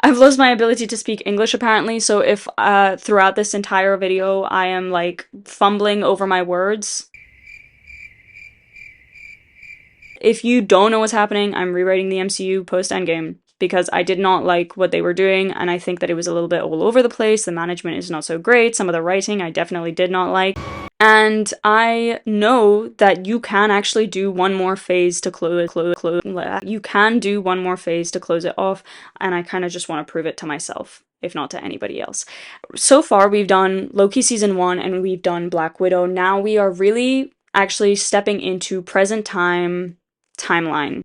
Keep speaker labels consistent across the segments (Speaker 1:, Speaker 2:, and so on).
Speaker 1: I've lost my ability to speak English apparently, so if throughout this entire video I am like fumbling over my words, if you don't know what's happening, I'm rewriting the MCU post-Endgame because I did not like what they were doing, and I think that it was a little bit all over the place. The management is not so great. Some of the writing I definitely did not like. And I know that you can actually do one more phase to close. You can do one more phase to close it off, and I kind of just want to prove it to myself, if not to anybody else. So far, we've done Loki season 1 and we've done Black Widow. Now we are really actually stepping into present time timeline.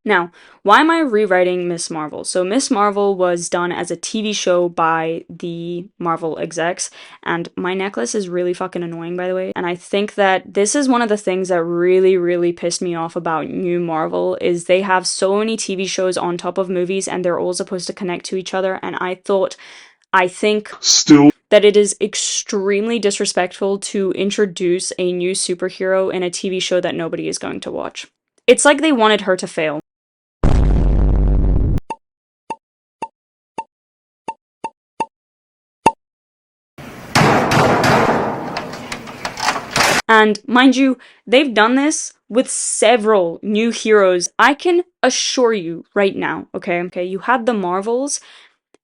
Speaker 1: Now, why am I rewriting Miss Marvel? So Miss Marvel was done as a TV show by the Marvel execs, and my necklace is really fucking annoying, by the way. And I think that this is one of the things that really, really pissed me off about new Marvel, is they have so many TV shows on top of movies, and they're all supposed to connect to each other, and I think still that it is extremely disrespectful to introduce a new superhero in a TV show that nobody is going to watch. It's like they wanted her to fail. And mind you, they've done this with several new heroes. I can assure you right now, okay, you had the Marvels.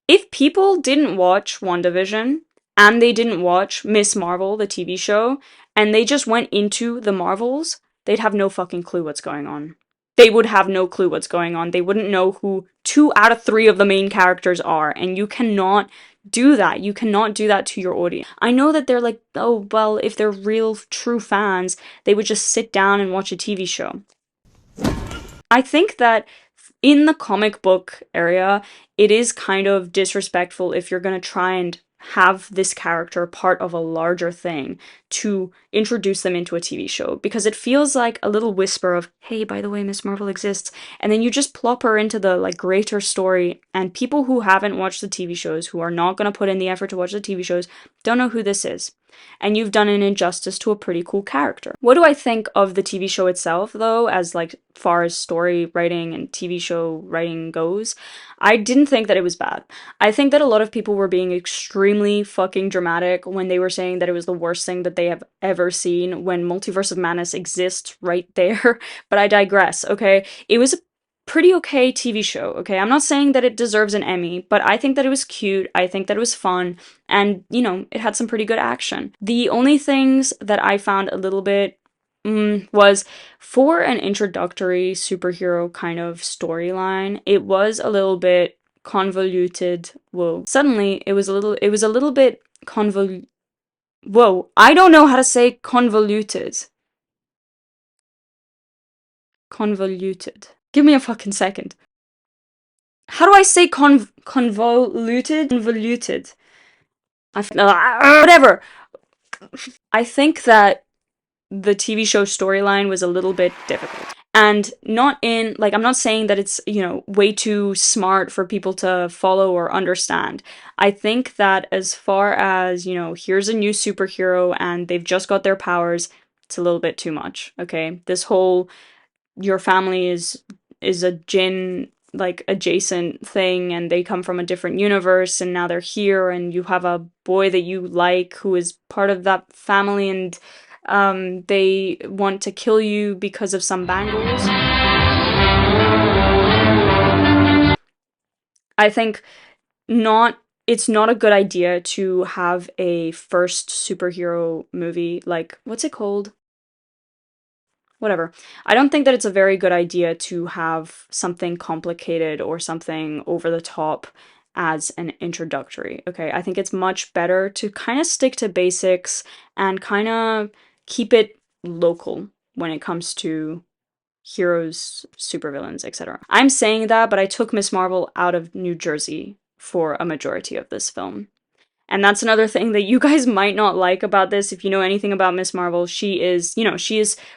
Speaker 1: If people didn't watch WandaVision and they didn't watch Miss Marvel, the TV show, and they just went into the Marvels, they'd have no fucking clue what's going on. They would have no clue what's going on. They wouldn't know who 2 out of 3 of the main characters are, and you cannot do that. You cannot do that to your audience. I know that they're like, oh, well, if they're real, true fans, they would just sit down and watch a TV show. I think that in the comic book area, it is kind of disrespectful if you're going to try and have this character part of a larger thing to introduce them into a TV show, because it feels like a little whisper of, hey, by the way, Miss Marvel exists, and then you just plop her into the like greater story, and people who haven't watched the TV shows, who are not going to put in the effort to watch the TV shows, don't know who this is. And you've done an injustice to a pretty cool character. What do I think of the TV show itself, though, as like far as story writing and TV show writing goes? I didn't think that it was bad. I think that a lot of people were being extremely fucking dramatic when they were saying that it was the worst thing that they have ever seen, when Multiverse of Madness exists right there. But I digress, okay? It was a pretty okay TV show, okay? I'm not saying that it deserves an Emmy, but I think that it was cute, I think that it was fun, and, you know, it had some pretty good action. The only things that I found a little bit was, for an introductory superhero kind of storyline, it was a little bit convoluted. Whoa. Suddenly, it was a little bit whoa, I don't know how to say convoluted. Convoluted. Give me a fucking second. How do I say convoluted? Convoluted. Whatever. I think that the TV show storyline was a little bit difficult. And not in, like, I'm not saying that it's, you know, way too smart for people to follow or understand. I think that as far as, you know, here's a new superhero and they've just got their powers, it's a little bit too much, okay? This whole, your family is a djinn, like, adjacent thing, and they come from a different universe, and now they're here, and you have a boy that you like who is part of that family, and they want to kill you because of some bangles. I think it's not a good idea to have a first superhero movie, like, what's it called? Whatever. I don't think that it's a very good idea to have something complicated or something over the top as an introductory, okay? I think it's much better to kind of stick to basics and kind of keep it local when it comes to heroes, supervillains, etc. I'm saying that, but I took Miss Marvel out of New Jersey for a majority of this film. And that's another thing that you guys might not like about this. If you know anything about Miss Marvel, she is,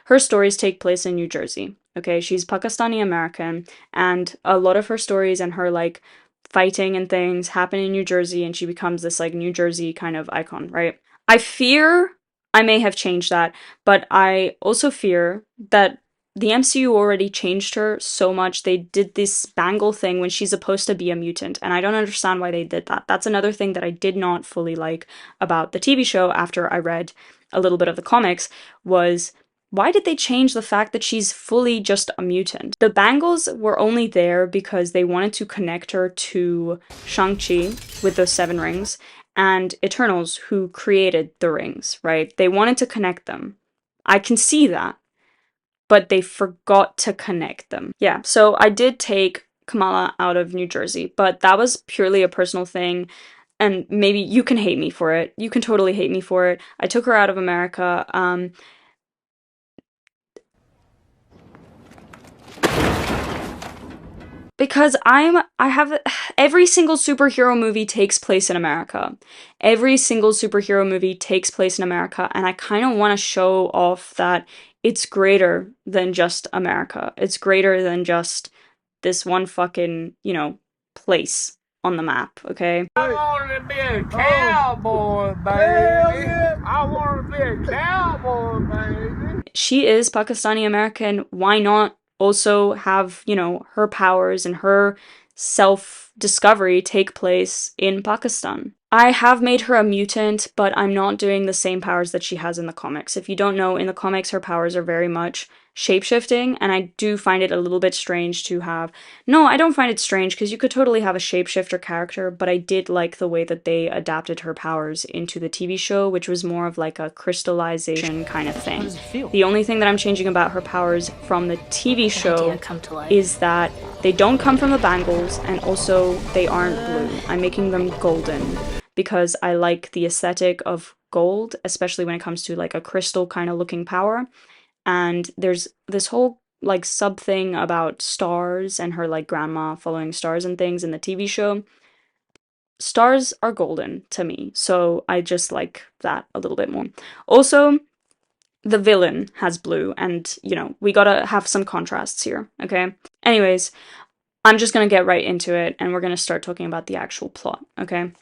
Speaker 1: her stories take place in New Jersey. Okay, she's Pakistani American, and a lot of her stories and her, like, fighting and things happen in New Jersey, and she becomes this, like, New Jersey kind of icon, right? I fear I may have changed that, but I also fear that the MCU already changed her so much. They did this bangle thing when she's supposed to be a mutant, and I don't understand why they did that. That's another thing that I did not fully like about the TV show after I read a little bit of the comics, was why did they change the fact that she's fully just a mutant? The bangles were only there because they wanted to connect her to Shang-Chi with the 7 rings and Eternals, who created the rings, right? They wanted to connect them. I can see that, but they forgot to connect them. Yeah, so I did take Kamala out of New Jersey, but that was purely a personal thing. And maybe you can hate me for it. You can totally hate me for it. I took her out of America. Because I have every single superhero movie takes place in America. Every single superhero movie takes place in America, and I kind of want to show off that it's greater than just America. It's greater than just this one fucking, place on the map, okay?
Speaker 2: I wanted to be a cowboy, baby. I wanted to be a cowboy, baby.
Speaker 1: She is Pakistani American. Why not also have, her powers and her self-discovery take place in Pakistan? I have made her a mutant, but I'm not doing the same powers that she has in the comics. If you don't know, in the comics, her powers are very much shape-shifting, and I do find it a little bit strange to have... No, I don't find it strange, because you could totally have a shapeshifter character, but I did like the way that they adapted her powers into the TV show, which was more of like a crystallization kind of thing.
Speaker 3: How does it feel?
Speaker 1: The only thing that I'm changing about her powers from the TV show is that they don't come from the bangles, and also they aren't blue. I'm making them golden, because I like the aesthetic of gold, especially when it comes to like a crystal kind of looking power. And there's this whole like sub thing about stars and her like grandma following stars and things in the TV show. Stars are golden to me, so I just like that a little bit more. Also, the villain has blue, and we gotta have some contrasts here, okay? Anyways, I'm just gonna get right into it, and we're gonna start talking about the actual plot, okay?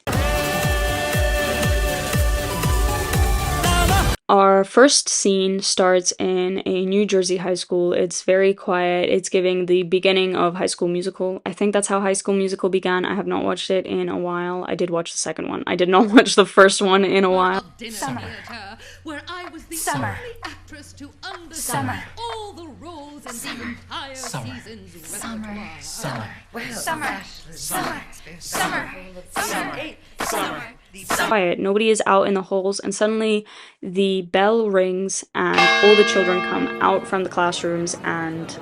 Speaker 1: Our first scene starts in a New Jersey high school. It's very quiet. It's giving the beginning of High School Musical. I think that's how High School Musical began. I have not watched it in a while. I did watch the second one. I did not watch the first one in a while.
Speaker 4: Summer. Where I was the only actress to understand all the roles in the entire season's repertoire.
Speaker 1: Quiet. Nobody is out in the halls, and suddenly the bell rings and all the children come out from the classrooms and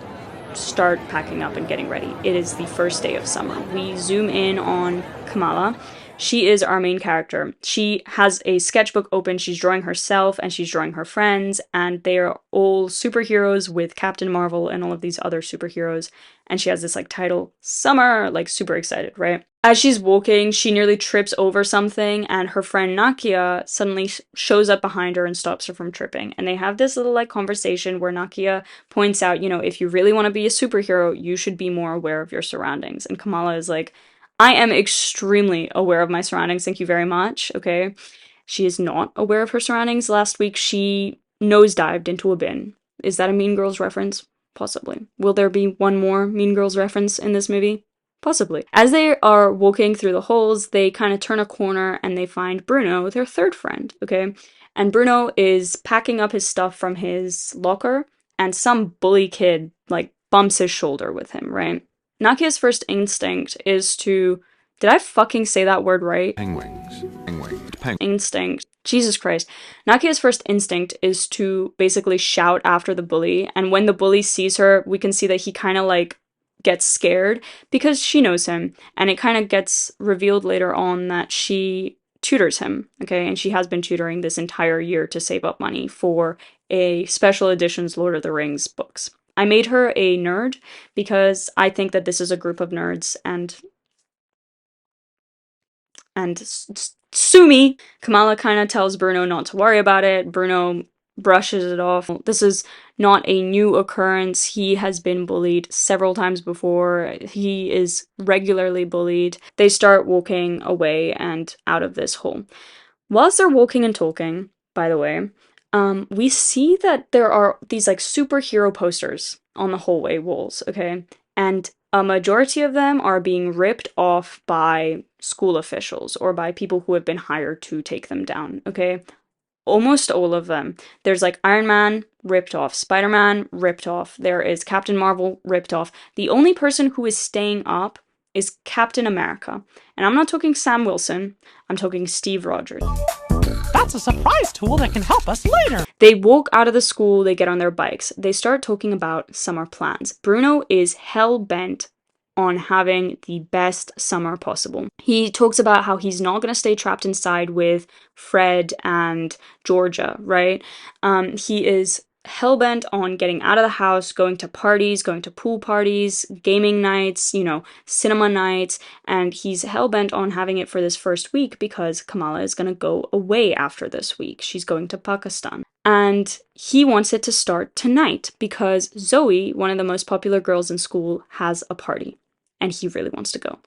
Speaker 1: start packing up and getting ready. It is the first day of summer. We zoom in on Kamala. She is our main character. She has a sketchbook open. She's drawing herself and she's drawing her friends, and they are all superheroes with Captain Marvel and all of these other superheroes. And she has this like title, Summer, like super excited, right? As she's walking, she nearly trips over something, and her friend Nakia suddenly shows up behind her and stops her from tripping. And they have this little like conversation where Nakia points out, if you really want to be a superhero, you should be more aware of your surroundings. And Kamala is like, I am extremely aware of my surroundings, thank you very much, okay? She is not aware of her surroundings. Last week, she nosedived into a bin. Is that a Mean Girls reference? Possibly. Will there be one more Mean Girls reference in this movie? Possibly. As they are walking through the halls, they kind of turn a corner and they find Bruno, their third friend, okay? And Bruno is packing up his stuff from his locker, and some bully kid, like, bumps his shoulder with him, right? Nakia's first instinct is to... Did I fucking say that word right? Instinct. Jesus Christ. Nakia's first instinct is to basically shout after the bully, and when the bully sees her, we can see that he kind of, like, gets scared because she knows him, and it kind of gets revealed later on that she tutors him, okay? And she has been tutoring this entire year to save up money for a special editions Lord of the Rings books. I made her a nerd because I think that this is a group of nerds, and sue me. Kamala kind of tells Bruno not to worry about it. Bruno brushes it off. This is not a new occurrence. He has been bullied several times before. He is regularly bullied. They start walking away and out of this hole. Whilst they're walking and talking, by the way, we see that there are these like superhero posters on the hallway walls, okay? And a majority of them are being ripped off by school officials or by people who have been hired to take them down, okay? Almost all of them. There's like Iron Man ripped off, Spider-Man ripped off, there is Captain Marvel ripped off. The only person who is staying up is Captain America. And I'm not talking Sam Wilson, I'm talking Steve Rogers.
Speaker 3: That's a surprise tool that can help us later.
Speaker 1: They walk out of the school, they get on their bikes, they start talking about summer plans. Bruno is hell-bent on having the best summer possible. He talks about how he's not going to stay trapped inside with Fred and Georgia, right? He is hell-bent on getting out of the house, going to parties, going to pool parties, gaming nights, cinema nights, and he's hell-bent on having it for this first week because Kamala is going to go away after this week. She's going to Pakistan. And he wants it to start tonight because Zoe, one of the most popular girls in school, has a party. And he really wants to go.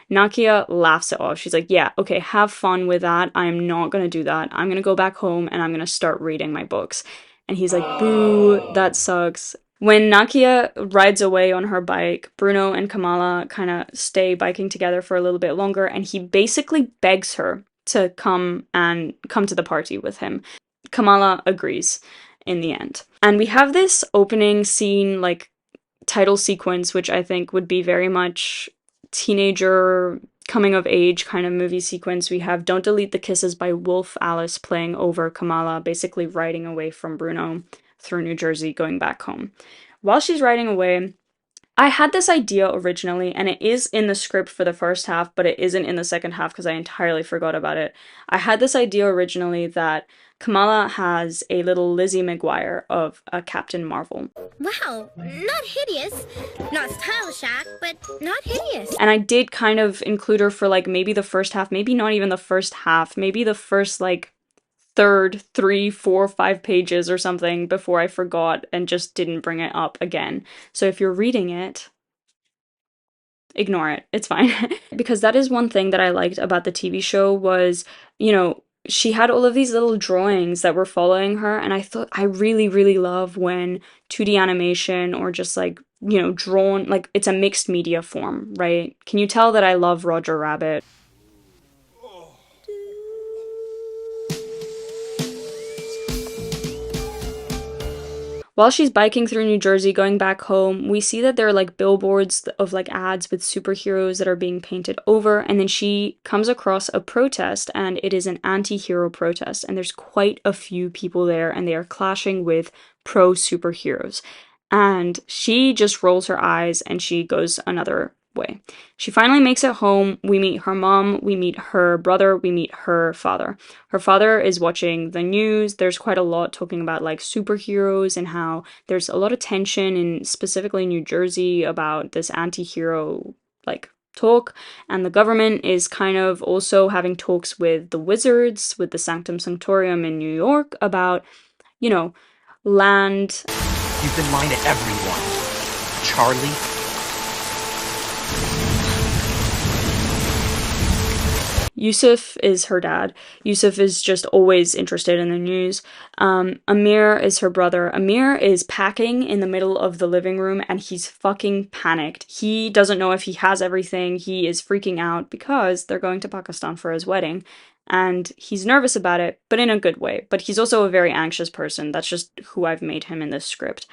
Speaker 1: Nakia laughs it off. She's like, yeah, okay, have fun with that. I am not going to do that. I'm going to go back home and I'm going to start reading my books. And he's like, boo, that sucks. When Nakia rides away on her bike, Bruno and Kamala kind of stay biking together for a little bit longer, and he basically begs her to come to the party with him. Kamala agrees in the end. And we have this opening scene, like, title sequence, which I think would be very much teenager coming of age kind of movie sequence. We have Don't Delete the Kisses by Wolf Alice playing over Kamala, basically riding away from Bruno through New Jersey, going back home. While she's riding away, I had this idea originally, and it is in the script for the first half, but it isn't in the second half because I entirely forgot about it. I had this idea originally that Kamala has a little Lizzie McGuire of a Captain Marvel.
Speaker 5: Wow, not hideous. Not style shock, but not hideous.
Speaker 1: And I did kind of include her for like maybe the first half, maybe not even the first half, maybe the first like third 3, 4, 5 pages or something before I forgot and just didn't bring it up again. So if you're reading it, ignore it. It's fine. Because that is one thing that I liked about the TV show was, she had all of these little drawings that were following her, and I thought I really, really love when 2D animation or just like, drawn, like it's a mixed media form, right? Can you tell that I love Roger Rabbit? While she's biking through New Jersey going back home, we see that there are like billboards of like ads with superheroes that are being painted over, and then she comes across a protest, and it is an anti-hero protest, and there's quite a few people there, and they are clashing with pro-superheroes. And she just rolls her eyes and she goes another way. She finally makes it home. We meet her mom, we meet her brother, we meet her father. Her father is watching the news. There's quite a lot talking about like superheroes and how there's a lot of tension in specifically New Jersey about this anti-hero like talk, and the government is kind of also having talks with the wizards, with the Sanctum Sanctorum in New York about, land.
Speaker 3: You've been lying to everyone, Charlie.
Speaker 1: Yusuf is her dad. Yusuf is just always interested in the news. Amir is her brother. Amir is packing in the middle of the living room and he's fucking panicked. He doesn't know if he has everything. He is freaking out because they're going to Pakistan for his wedding. And he's nervous about it, but in a good way. But he's also a very anxious person. That's just who I've made him in this script.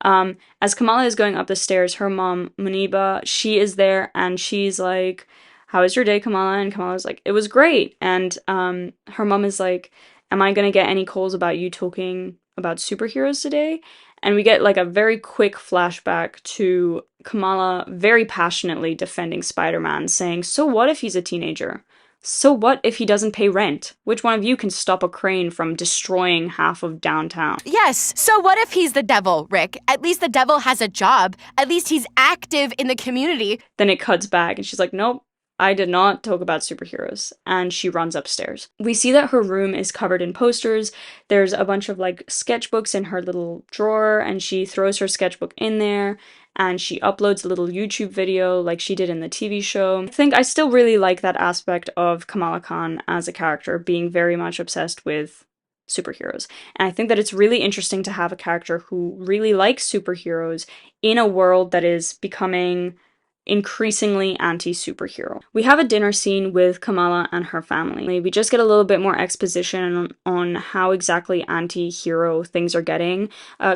Speaker 1: As Kamala is going up the stairs, her mom, Muniba, she is there and she's like, how was your day, Kamala? And Kamala's like, it was great. And her mom is like, am I going to get any calls about you talking about superheroes today? And we get like a very quick flashback to Kamala very passionately defending Spider-Man, saying, so what if he's a teenager? So what if he doesn't pay rent? Which one of you can stop a crane from destroying half of downtown?
Speaker 6: Yes, so what if he's the devil, Rick? At least the devil has a job. At least he's active in the community.
Speaker 1: Then it cuts back and she's like, nope, I did not talk about superheroes. And she runs upstairs. We see that her room is covered in posters. There's a bunch of like sketchbooks in her little drawer, and she throws her sketchbook in there and she uploads a little YouTube video like she did in the TV show. I think I still really like that aspect of Kamala Khan as a character, being very much obsessed with superheroes. And I think that it's really interesting to have a character who really likes superheroes in a world that is becoming increasingly anti-superhero. We have a dinner scene with Kamala and her family. We just get a little bit more exposition on how exactly anti-hero things are getting.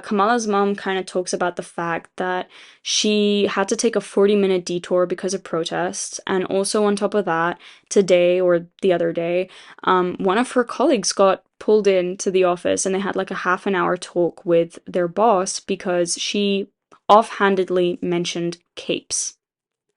Speaker 1: Kamala's mom kind of talks about the fact that she had to take a 40-minute detour because of protests, and also on top of that, today or the other day, one of her colleagues got pulled into the office and they had like a half an hour talk with their boss because she offhandedly mentioned capes,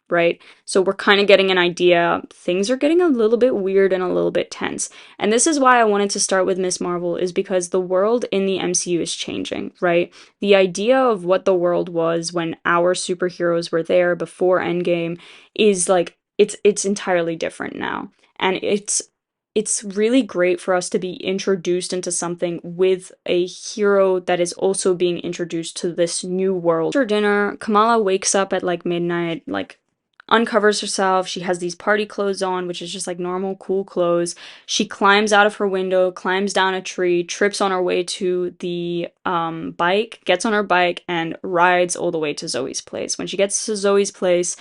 Speaker 1: right? So we're kind of getting an idea. Things are getting a little bit weird and a little bit tense. And this is why I wanted to start with Miss Marvel, is because the world in the MCU is changing, right? The idea of what the world was when our superheroes were there before Endgame is like, it's entirely different now. And it's really great for us to be introduced into something with a hero that is also being introduced to this new world. After dinner, Kamala wakes up at like midnight, like uncovers herself. She has these party clothes on, which is just like normal, cool clothes. She climbs out of her window, climbs down a tree, trips on her way to the bike, gets on her bike, and rides all the way to Zoe's place. When she gets to Zoe's place,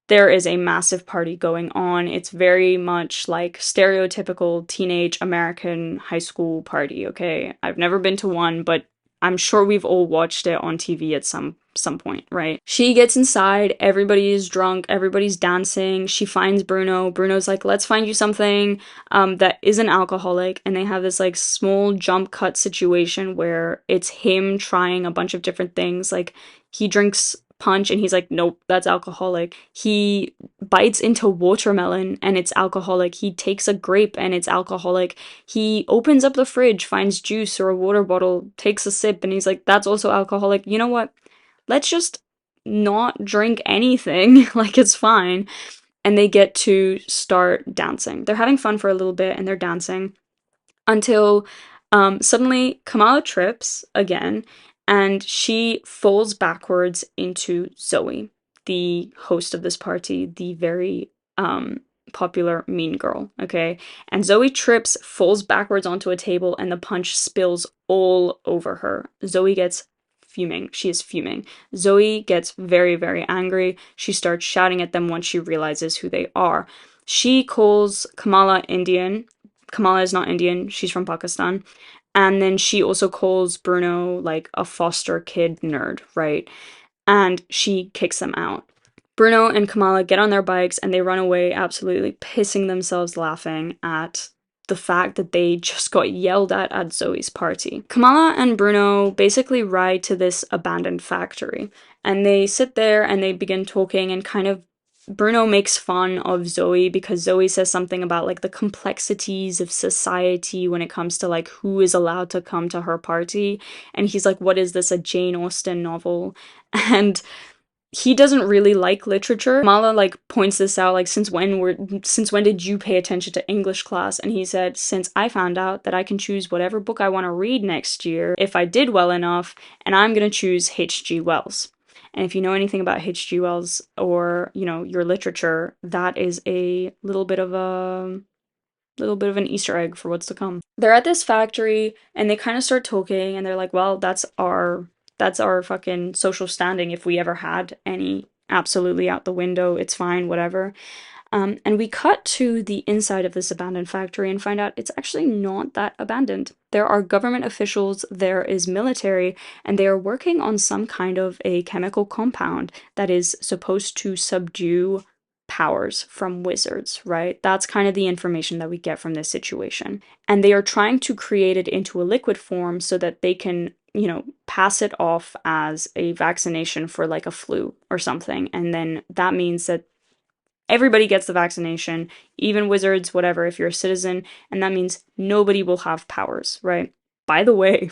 Speaker 1: there is a massive party going on. It's very much like stereotypical teenage American high school party, okay? I've never been to one, but I'm sure we've all watched it on TV at some point, right? She gets inside, everybody is drunk, everybody's dancing. She finds Bruno. Bruno's like, let's find you something that isn't alcoholic. And they have this like small jump cut situation where it's him trying a bunch of different things. Like he drinks punch and he's like, nope, that's alcoholic. He bites into watermelon and it's alcoholic. He takes a grape and it's alcoholic. He opens up the fridge, finds juice or a water bottle, takes a sip, and he's like, that's also alcoholic. You know what? Let's just not drink anything. Like, it's fine. And they get to start dancing. They're having fun for a little bit and they're dancing until suddenly Kamala trips again and she falls backwards into Zoe, the host of this party, the very popular mean girl, okay? And Zoe trips, falls backwards onto a table, and the punch spills all over her. Zoe gets fuming. She is fuming. Zoe gets very, very angry. She starts shouting at them once she realizes who they are. She calls Kamala Indian. Kamala is not Indian. She's from Pakistan. And then she also calls Bruno like a foster kid nerd, right? And she kicks them out. Bruno and Kamala get on their bikes and they run away, absolutely pissing themselves laughing at the fact that they just got yelled at Zoe's party. Kamala and Bruno basically ride to this abandoned factory and they sit there and they begin talking and kind of Bruno makes fun of Zoe because Zoe says something about like the complexities of society when it comes to like who is allowed to come to her party. And he's like, what is this, a Jane Austen novel? And he doesn't really like literature. Kamala like points this out, like, since when did you pay attention to English class? And he said, since I found out that I can choose whatever book I want to read next year if I did well enough, and I'm gonna choose H.G. Wells. And if you know anything about H.G. Wells or, you know, your literature, that is a little bit of an Easter egg for what's to come. They're at this factory and they kind of start talking and they're like, well, that's our fucking social standing if we ever had any. Absolutely out the window. It's fine, whatever. And we cut to the inside of this abandoned factory and find out it's actually not that abandoned. There are government officials, there is military, and they are working on some kind of a chemical compound that is supposed to subdue powers from wizards, right? That's kind of the information that we get from this situation. And they are trying to create it into a liquid form so that they can, you know, pass it off as a vaccination for like a flu or something. And then that means that everybody gets the vaccination, even wizards, whatever, if you're a citizen, and that means nobody will have powers, right? By the way,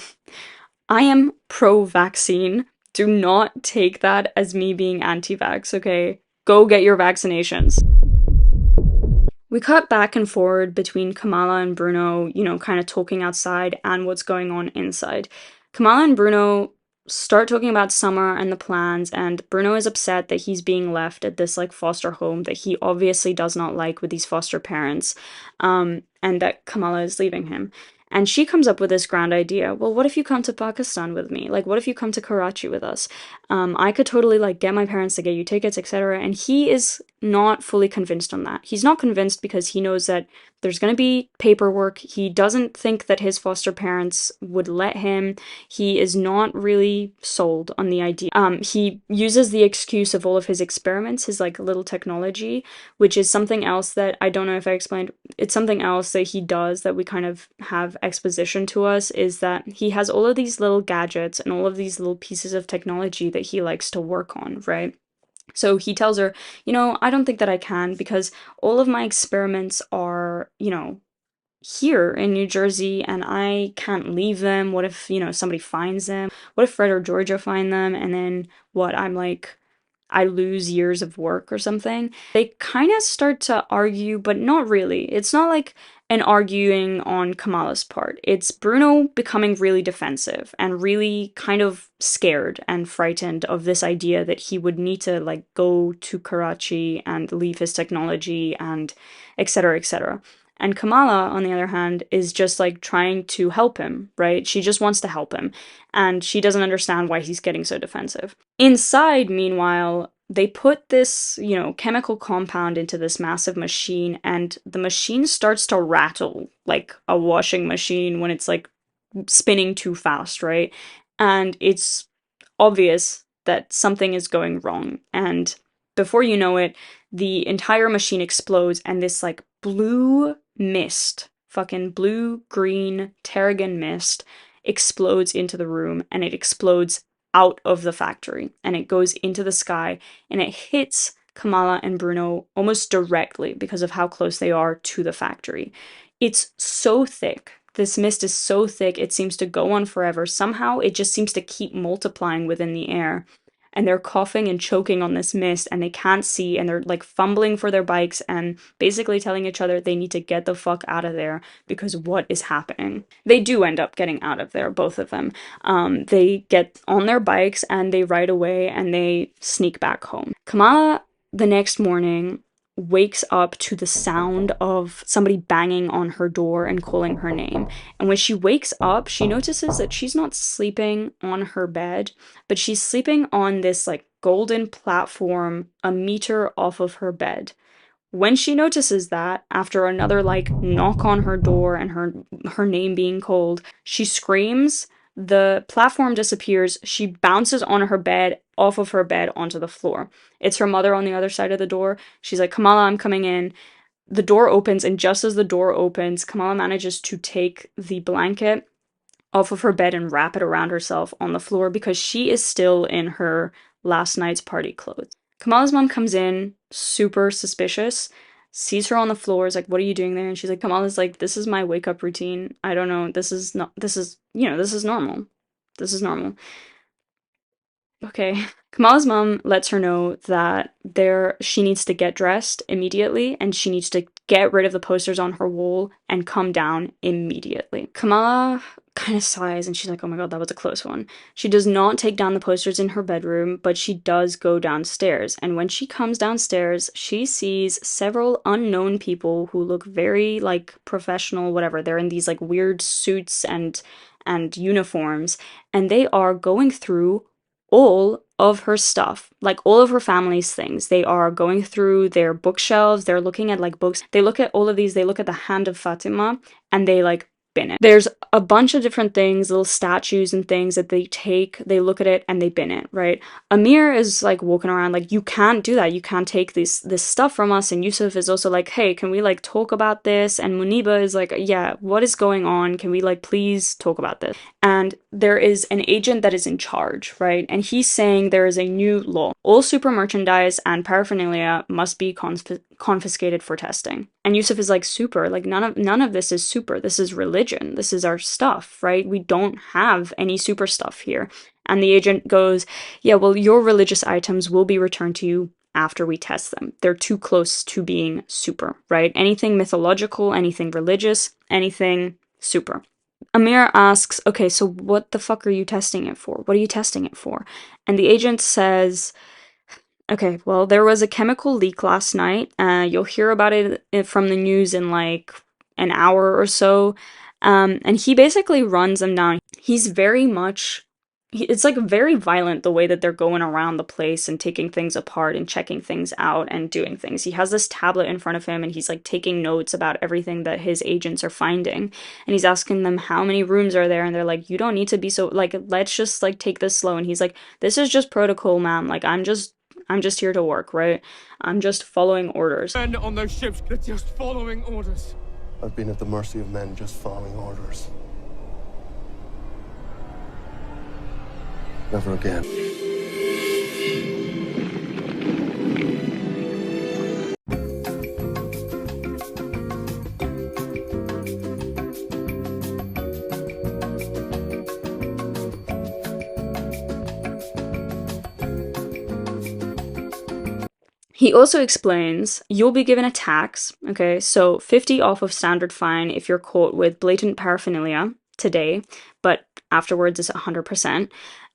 Speaker 1: I am pro-vaccine. Do not take that as me being anti-vax, okay? Go get your vaccinations. We cut back and forward between Kamala and Bruno, you know, kind of talking outside and what's going on inside. Kamala and Bruno start talking about summer and the plans, and Bruno is upset that he's being left at this like foster home that he obviously does not like with these foster parents, and that Kamala is leaving him. And she comes up with this grand idea. Well, what if you come to Pakistan with me? Like, what if you come to Karachi with us? I could totally like get my parents to get you tickets, etc. And he is not fully convinced on that. He's not convinced because he knows that there's going to be paperwork. He doesn't think that his foster parents would let him. He is not really sold on the idea. He uses the excuse of all of his experiments, his like little technology, which is something else that I don't know if I explained. It's something else that he does that we kind of have exposition to us, is that he has all of these little gadgets and all of these little pieces of technology that he likes to work on, right? So he tells her, I don't think that I can because all of my experiments are, here in New Jersey and I can't leave them. What if, somebody finds them? What if Fred or Georgia find them? And then what? I lose years of work or something. They kind of start to argue, but not really. It's not like an arguing on Kamala's part. It's Bruno becoming really defensive and really kind of scared and frightened of this idea that he would need to like go to Karachi and leave his technology and etc. etc. And Kamala, on the other hand, is just like trying to help him, right? She just wants to help him. And she doesn't understand why he's getting so defensive. Inside, meanwhile, they put this, chemical compound into this massive machine, and the machine starts to rattle like a washing machine when it's like spinning too fast, right? And it's obvious that something is going wrong. And before you know it, the entire machine explodes, and this like blue mist, fucking blue green tarragon mist, explodes into the room, and it explodes out of the factory, and it goes into the sky, and it hits Kamala and Bruno almost directly because of how close they are to the factory. It's so thick. This mist is so thick, it seems to go on forever. Somehow, it just seems to keep multiplying within the air. And they're coughing and choking on this mist, and they can't see, and they're like fumbling for their bikes and basically telling each other they need to get the fuck out of there because what is happening? They do end up getting out of there, both of them. They get on their bikes and they ride away and they sneak back home. Kamala, the next morning, wakes up to the sound of somebody banging on her door and calling her name. And when she wakes up, she notices that she's not sleeping on her bed, but she's sleeping on this like golden platform a meter off of her bed. When she notices that, after another like knock on her door and her name being called, she screams. The platform disappears. She bounces on her bed, off of her bed, onto the floor. It's her mother on the other side of the door. She's like, Kamala, I'm coming in. The door opens, and just as the door opens, Kamala manages to take the blanket off of her bed and wrap it around herself on the floor because she is still in her last night's party clothes. Kamala's mom comes in, super suspicious, sees her on the floor, is like, what are you doing there? And she's like, Kamala's like, this is my wake up routine. I don't know. This is normal. This is normal. Okay. Kamala's mom lets her know that she needs to get dressed immediately and she needs to get rid of the posters on her wall and come down immediately. Kamala kind of sighs and she's like, oh my god, that was a close one. She does not take down the posters in her bedroom, but she does go downstairs. And when she comes downstairs, she sees several unknown people who look very like professional, whatever. They're in these like weird suits and uniforms, and they are going through all of her stuff, like all of her family's things. They are going through their bookshelves, they're looking at like books, they look at all of these, they look at the hand of Fatima, and they like bin it. There's a bunch of different things, little statues and things that they look at it and they bin it, right? Amir is like walking around like, you can't do that, you can't take this stuff from us. And Yusuf is also like, hey, can we like talk about this? And Muniba is like, yeah, what is going on? Can we like please talk about this? And there is an agent that is in charge, right? And he's saying there is a new law. All super merchandise and paraphernalia must be confiscated for testing. And Yusuf is like, super? Like none of this is super. This is religion. This is our stuff, right? We don't have any super stuff here. And the agent goes, yeah, well, your religious items will be returned to you after we test them. They're too close to being super, right? Anything mythological, anything religious, anything super. Amir asks, okay, so what the fuck are you testing it for? What are you testing it for? And the agent says, okay, well, there was a chemical leak last night. You'll hear about it from the news in like an hour or so. And he basically runs them down. He's very much, it's like very violent the way that they're going around the place and taking things apart and checking things out and doing things. He has this tablet in front of him and he's like taking notes about everything that his agents are finding. And he's asking them how many rooms are there, and they're like, you don't need to be so, like, let's just like take this slow. And he's like, this is just protocol, ma'am. Like, I'm just here to work, right? I'm just following orders.
Speaker 2: Men on those ships, they're just following orders.
Speaker 7: I've been at the mercy of men just following orders. Never again.
Speaker 1: He also explains, you'll be given a tax, okay, so 50 off of standard fine if you're caught with blatant paraphernalia today, but afterwards it's 100%.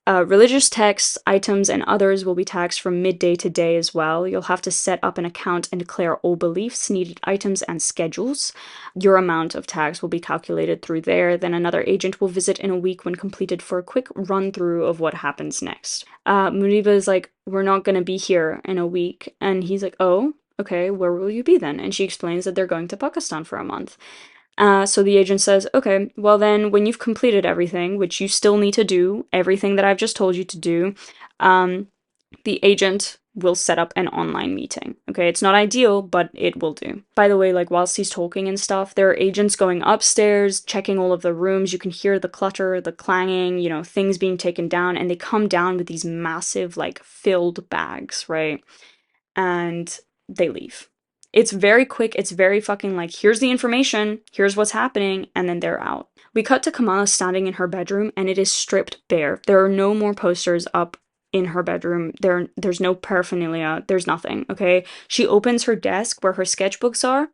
Speaker 1: Religious texts, items, and others will be taxed from midday to day as well. You'll have to set up an account and declare all beliefs, needed items, and schedules. Your amount of tax will be calculated through there. Then another agent will visit in a week when completed for a quick run-through of what happens next. Muniba is like, we're not going to be here in a week. And he's like, oh, okay, where will you be then? And she explains that they're going to Pakistan for a month. So the agent says, okay, well then when you've completed everything, which you still need to do, everything that I've just told you to do, the agent will set up an online meeting. Okay, it's not ideal, but it will do. By the way, like whilst he's talking and stuff, there are agents going upstairs, checking all of the rooms. You can hear the clutter, the clanging, you know, things being taken down, and they come down with these massive, like, filled bags, right? And they leave. It's very quick, it's very fucking like, here's the information, here's what's happening, and then they're out. We cut to Kamala standing in her bedroom, and it is stripped bare. There are no more posters up in her bedroom. There's no paraphernalia, there's nothing, okay? She opens her desk where her sketchbooks are.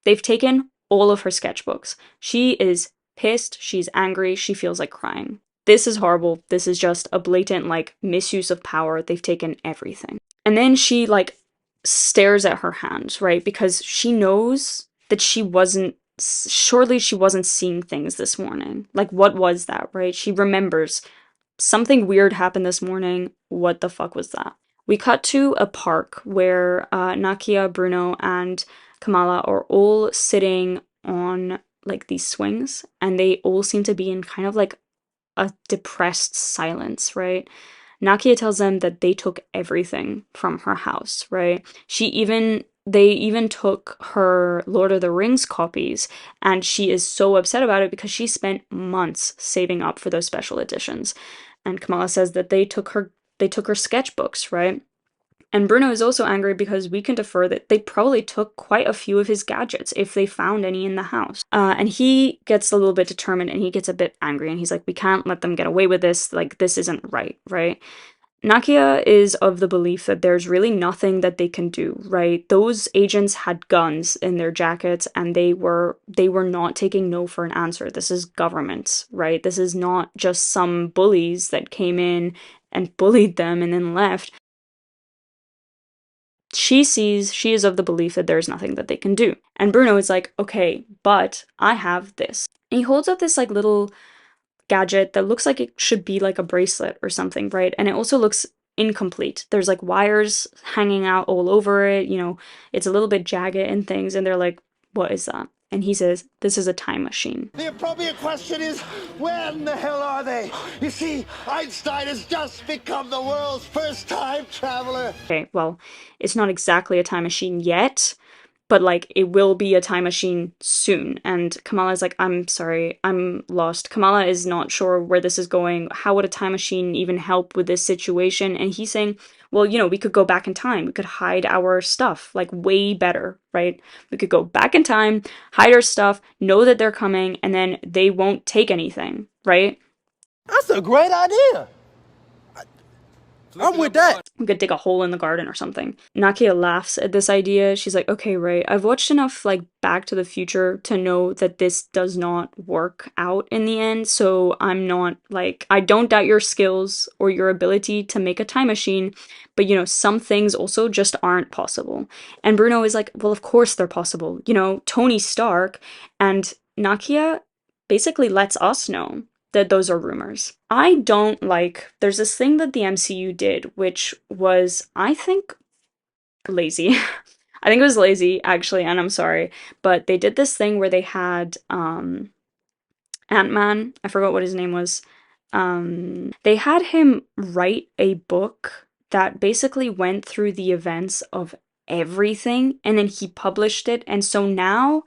Speaker 1: They've taken all of her sketchbooks. She is pissed, she's angry, she feels like crying. This is horrible. This is just a blatant, like, misuse of power. They've taken everything. And then she, like, stares at her hands, right? Because she knows that surely she wasn't seeing things this morning. Like, what was that, right? She remembers something weird happened this morning. What the fuck was that? We cut to a park where Nakia, Bruno, and Kamala are all sitting on, like, these swings, and they all seem to be in kind of like a depressed silence, right? Nakia tells them that they took everything from her house, right? They even took her Lord of the Rings copies, and she is so upset about it because she spent months saving up for those special editions. And Kamala says that they took her sketchbooks, right? And Bruno is also angry because we can defer that they probably took quite a few of his gadgets if they found any in the house. And he gets a little bit determined and he gets a bit angry and he's like, we can't let them get away with this. Like, this isn't right, right? Nakia is of the belief that there's really nothing that they can do, right? Those agents had guns in their jackets and they were not taking no for an answer. This is government, right? This is not just some bullies that came in and bullied them and then left. She is of the belief that there's nothing that they can do. And Bruno is like, okay, but I have this. And he holds up this like little gadget that looks like it should be like a bracelet or something, right? And it also looks incomplete. There's like wires hanging out all over it, you know, it's a little bit jagged and things, and they're like, what is that? And he says, this is a time machine.
Speaker 8: The appropriate question is, where in the hell are they? You see, Einstein has just become the world's first time traveler.
Speaker 1: Okay, well, it's not exactly a time machine yet, but like it will be a time machine soon. And Kamala's like, I'm sorry, I'm lost. Kamala is not sure where this is going. How would a time machine even help with this situation? And he's saying, well, you know, we could go back in time. We could hide our stuff, like, way better, right? We could go back in time, hide our stuff, know that they're coming, and then they won't take anything, right?
Speaker 8: That's a great idea. I'm with that.
Speaker 1: We could dig a hole in the garden or something. Nakia laughs at this idea. She's like, okay, right, I've watched enough, like, Back to the Future to know that this does not work out in the end, so I'm not, like, I don't doubt your skills or your ability to make a time machine, but, you know, some things also just aren't possible. And Bruno is like, well, of course they're possible. You know, Tony Stark. And Nakia basically lets us know that those are rumors. I don't like, there's this thing that the MCU did, which was, I think, lazy. I think it was lazy, actually, and I'm sorry, but they did this thing where they had, Ant-Man, I forgot what his name was, they had him write a book that basically went through the events of everything, and then he published it, and so now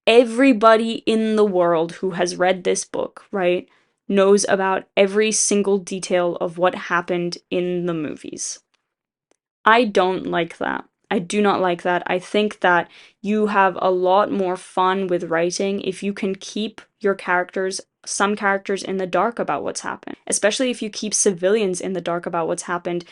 Speaker 1: everybody in the world who has read this book, right, knows about every single detail of what happened in the movies. I don't like that. I do not like that. I think that you have a lot more fun with writing if you can keep your characters, some characters, in the dark about what's happened. Especially if you keep civilians in the dark about what's happened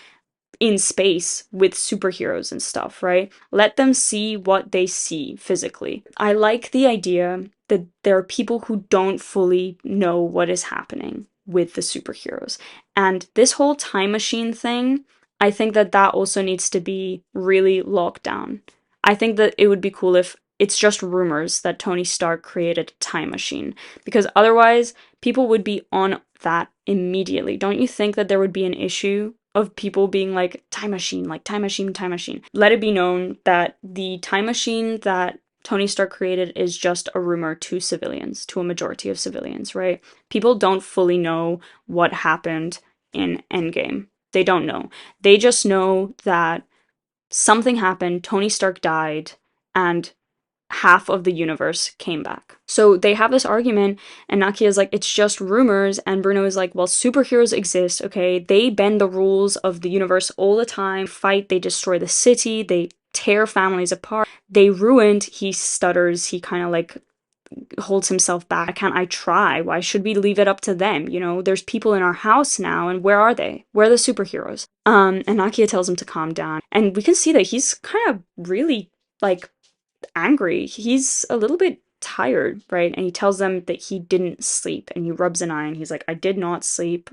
Speaker 1: in space with superheroes and stuff, right? Let them see what they see physically. I like the idea that there are people who don't fully know what is happening with the superheroes. And this whole time machine thing, I think that that also needs to be really locked down. I think that it would be cool if it's just rumors that Tony Stark created a time machine, because otherwise people would be on that immediately. Don't you think that there would be an issue of people being like, time machine, like time machine, time machine? Let it be known that the time machine that Tony Stark created is just a rumor to civilians, to a majority of civilians, right? People don't fully know what happened in Endgame. They don't know. They just know that something happened, Tony Stark died, and half of the universe came back. So they have this argument, and Nakia's like, it's just rumors, and Bruno is like, well, superheroes exist, okay? They bend the rules of the universe all the time, fight, they destroy the city, they tear families apart, they ruined, he stutters, he kind of like holds himself back. Can't I try? Why should we leave it up to them? You know, there's people in our house now, and where are they? Where are the superheroes? And Nakia tells him to calm down, and we can see that he's kind of really, like, angry. He's a little bit tired, right? And he tells them that he didn't sleep, and he rubs an eye and he's like, I did not sleep.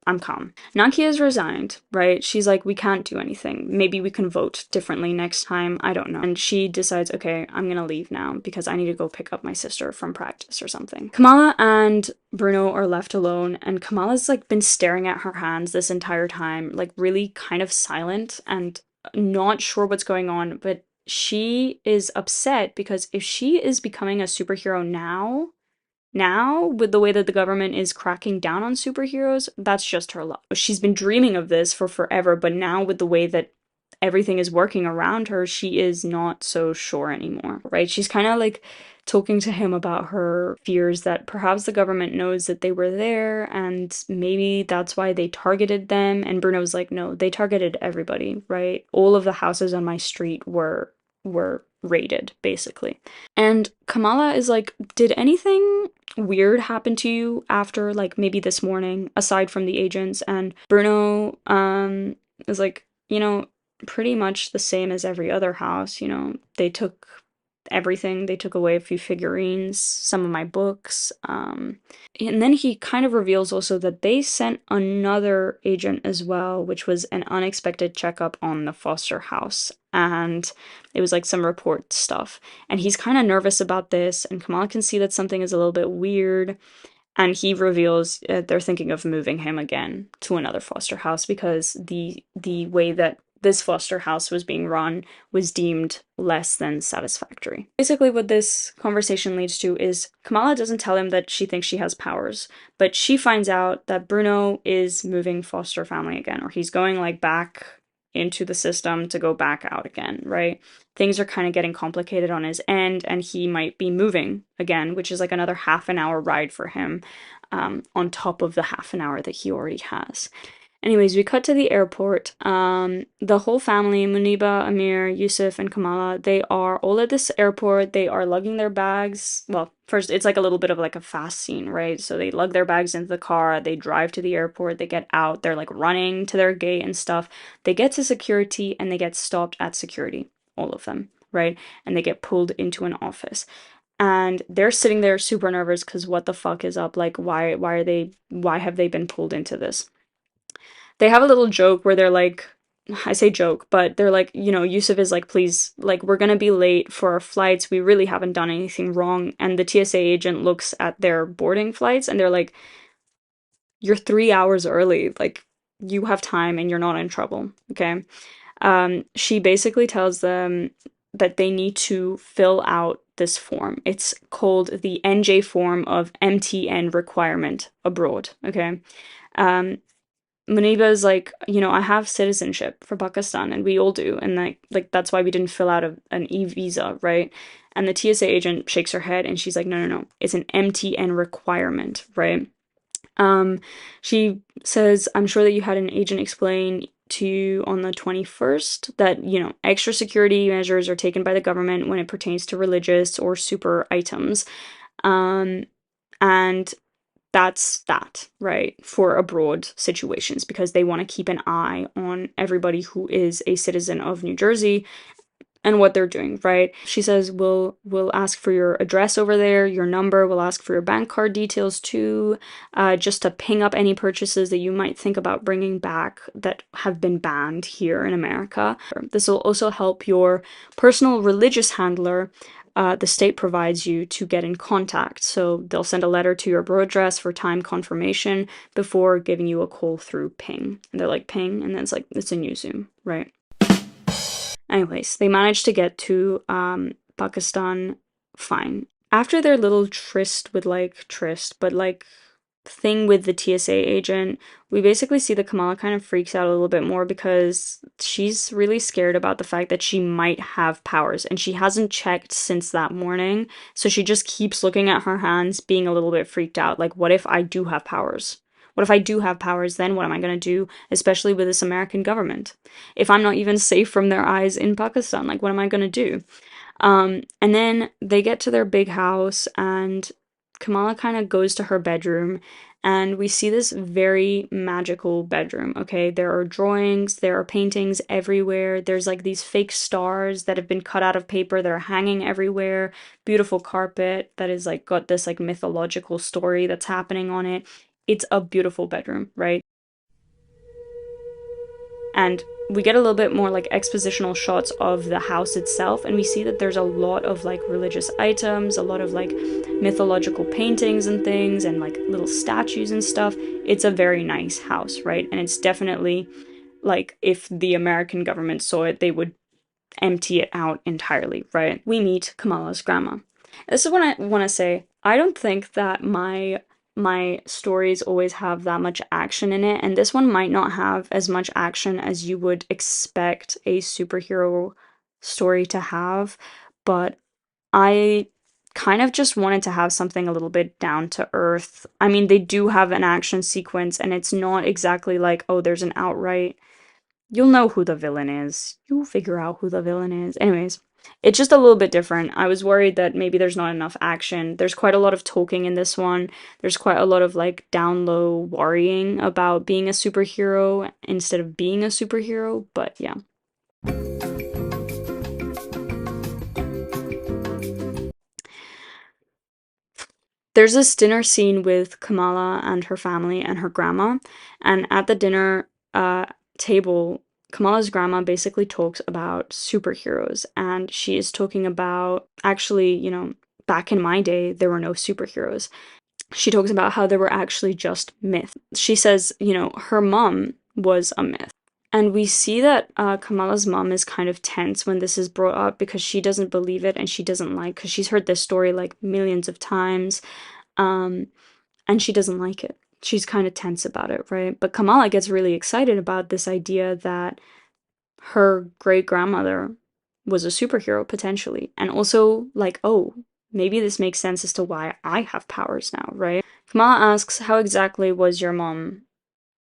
Speaker 1: I'm calm. Nakia is resigned, right? She's like, we can't do anything. Maybe we can vote differently next time. I don't know. And she decides, okay, I'm gonna leave now because I need to go pick up my sister from practice or something. Kamala and Bruno are left alone, and Kamala's like been staring at her hands this entire time, like really kind of silent and not sure what's going on, but she is upset because if she is becoming a superhero now with the way that the government is cracking down on superheroes, that's just her luck. She's been dreaming of this for forever, but now with the way that everything is working around her, she is not so sure anymore, right? She's kind of like talking to him about her fears that perhaps the government knows that they were there and maybe that's why they targeted them. And Bruno's like, no, they targeted everybody, right? All of the houses on my street were raided, basically. And Kamala is like, did anything weird happen to you after, like, maybe this morning, aside from the agents? And Bruno is like, you know, pretty much the same as every other house, you know, they took everything. They took away a few figurines, some of my books. And then he kind of reveals also that they sent another agent as well, which was an unexpected checkup on the foster house. And it was like some report stuff. And he's kind of nervous about this. And Kamala can see that something is a little bit weird. And he reveals they're thinking of moving him again to another foster house because the way that this foster house was being run was deemed less than satisfactory. Basically, what this conversation leads to is Kamala doesn't tell him that she thinks she has powers, but she finds out that Bruno is moving foster family again, or he's going like back into the system to go back out again, right? Things are kind of getting complicated on his end, and he might be moving again, which is like another half an hour ride for him, on top of the half an hour that he already has. Anyways, we cut to the airport. The whole family, Muniba, Amir, Yusuf, and Kamala, they are all at this airport. They are lugging their bags. Well, first, it's like a little bit of like a fast scene, right? So they lug their bags into the car. They drive to the airport. They get out. They're like running to their gate and stuff. They get to security and they get stopped at security, all of them, right? And they get pulled into an office. And they're sitting there super nervous because what the fuck is up? Like, why have they been pulled into this? They have a little joke where they're like, I say joke, but they're like, you know, Yusuf is like, please, like, we're gonna be late for our flights. We really haven't done anything wrong. And the TSA agent looks at their boarding flights and they're like, you're 3 hours early. Like, you have time and you're not in trouble. Okay. She basically tells them that they need to fill out this form. It's called the NJ form of MTN requirement abroad. Okay. Muniba is like, you know, I have citizenship for Pakistan, and we all do, and like that's why we didn't fill out an e-visa, right? And the TSA agent shakes her head, and she's like, no, no, no, it's an MTN requirement, right? She says, I'm sure that you had an agent explain to you on the 21st that, you know, extra security measures are taken by the government when it pertains to religious or super items. And that's that, right, for abroad situations, because they want to keep an eye on everybody who is a citizen of New Jersey and what they're doing, right? She says, we'll ask for your address over there, your number, we'll ask for your bank card details too, just to ping up any purchases that you might think about bringing back that have been banned here in America. This will also help your personal religious handler, the state provides you, to get in contact. So they'll send a letter to your abroad address for time confirmation before giving you a call through ping. And they're like, ping, and then it's like, it's a new Zoom, right? Anyways, they managed to get to Pakistan fine. After their little thing with the TSA agent, we basically see that Kamala kind of freaks out a little bit more because she's really scared about the fact that she might have powers, and she hasn't checked since that morning. So she just keeps looking at her hands, being a little bit freaked out. Like, what if I do have powers? What if I do have powers, then what am I going to do, especially with this American government? If I'm not even safe from their eyes in Pakistan, like, what am I going to do? And then they get to their big house, and Kamala kind of goes to her bedroom, and we see this very magical bedroom, okay? There are drawings, there are paintings everywhere. There's like these fake stars that have been cut out of paper that are hanging everywhere. Beautiful carpet that is like got this like mythological story that's happening on it. It's a beautiful bedroom, right? And we get a little bit more like expositional shots of the house itself, and we see that there's a lot of like religious items, a lot of like mythological paintings and things, and like little statues and stuff. It's a very nice house, right? And it's definitely like, if the American government saw it, they would empty it out entirely, right? We meet Kamala's grandma. This is what I want to say. I don't think that my stories always have that much action in it, and this one might not have as much action as you would expect a superhero story to have, but I kind of just wanted to have something a little bit down to earth. I mean, they do have an action sequence, and it's not exactly like, oh, there's an outright, you'll know who the villain is. You'll figure out who the villain is. Anyways, it's just a little bit different. I was worried that maybe there's not enough action. There's quite a lot of talking in this one. There's quite a lot of like down low worrying about being a superhero instead of being a superhero, but yeah. There's this dinner scene with Kamala and her family and her grandma, and at the dinner table, Kamala's grandma basically talks about superheroes, and she is talking about, actually, you know, back in my day, there were no superheroes. She talks about how there were actually just myths. She says, you know, her mom was a myth. And we see that Kamala's mom is kind of tense when this is brought up, because she doesn't believe it, and she doesn't like, because she's heard this story like millions of times, and she doesn't like it. She's kind of tense about it, right? But Kamala gets really excited about this idea that her great-grandmother was a superhero, potentially. And also, like, oh, maybe this makes sense as to why I have powers now, right? Kamala asks, how exactly was your mom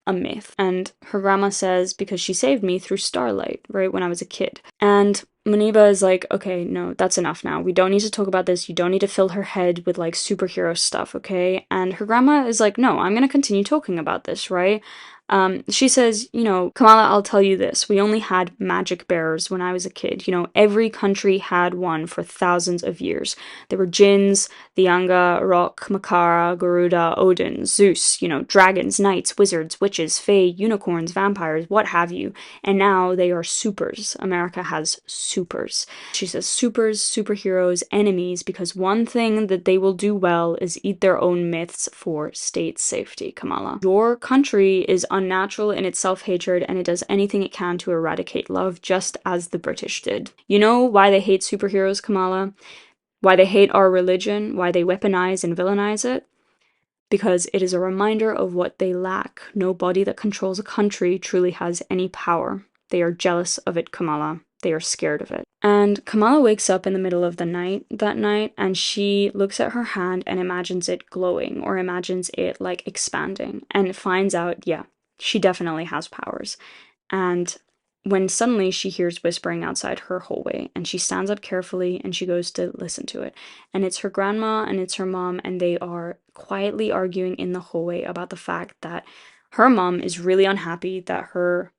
Speaker 1: a myth? And her grandma says, because she saved me through starlight, right, when I was a kid. And Muniba is like, okay, no, that's enough now. We don't need to talk about this. You don't need to fill her head with like superhero stuff, okay? And her grandma is like, no, I'm gonna continue talking about this, right? She says, you know, Kamala, I'll tell you this. We only had magic bearers when I was a kid. You know, every country had one for thousands of years. There were jinns, the Anga, Rock, Makara, Garuda, Odin, Zeus, you know, dragons, knights, wizards, witches, fae, unicorns, vampires, what have you. And now they are supers. America has supers. She says supers, superheroes, enemies, because one thing that they will do well is eat their own myths for state safety, Kamala. Your country is unnatural in its self-hatred, and it does anything it can to eradicate love, just as the British did. You know why they hate superheroes, Kamala? Why they hate our religion? Why they weaponize and villainize it? Because it is a reminder of what they lack. No body that controls a country truly has any power. They are jealous of it, Kamala. They are scared of it. And Kamala wakes up in the middle of the night that night, and she looks at her hand and imagines it glowing, or imagines it like expanding, and finds out, yeah, she definitely has powers. And when suddenly she hears whispering outside her hallway, and she stands up carefully and she goes to listen to it. And it's her grandma and it's her mom, and they are quietly arguing in the hallway about the fact that her mom is really unhappy that her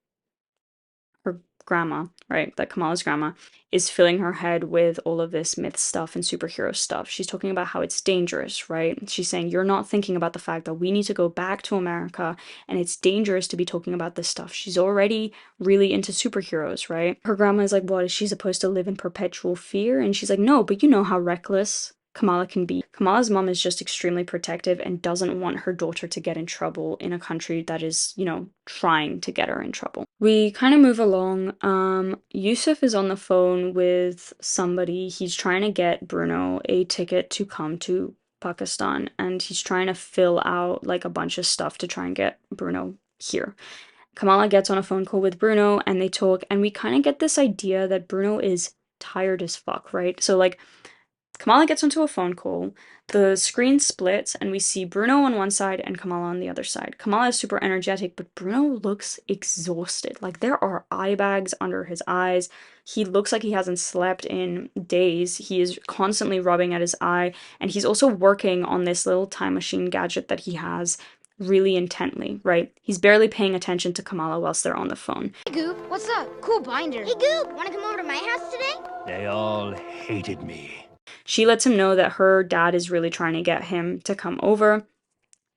Speaker 1: grandma, right, that Kamala's grandma, is filling her head with all of this myth stuff and superhero stuff. She's talking about how it's dangerous, right? She's saying, you're not thinking about the fact that we need to go back to America, and it's dangerous to be talking about this stuff. She's already really into superheroes, right? Her grandma is like, what, is she supposed to live in perpetual fear? And she's like, no, but you know how reckless Kamala can be. Kamala's mom is just extremely protective and doesn't want her daughter to get in trouble in a country that is, you know, trying to get her in trouble. We kind of move along. Yusuf is on the phone with somebody. He's trying to get Bruno a ticket to come to Pakistan, and he's trying to fill out like a bunch of stuff to try and get Bruno here. Kamala gets on a phone call with Bruno and they talk, and we kind of get this idea that Bruno is tired as fuck, right? So like Kamala gets onto a phone call, the screen splits, and we see Bruno on one side and Kamala on the other side. Kamala is super energetic, but Bruno looks exhausted. Like, there are eye bags under his eyes. He looks like he hasn't slept in days. He is constantly rubbing at his eye, and he's also working on this little time machine gadget that he has really intently, right? He's barely paying attention to Kamala whilst they're on the phone.
Speaker 5: Hey, Goop, what's up? Cool binder. Hey, Goop, wanna come over to my house today?
Speaker 9: They all hated me.
Speaker 1: She lets him know that her dad is really trying to get him to come over.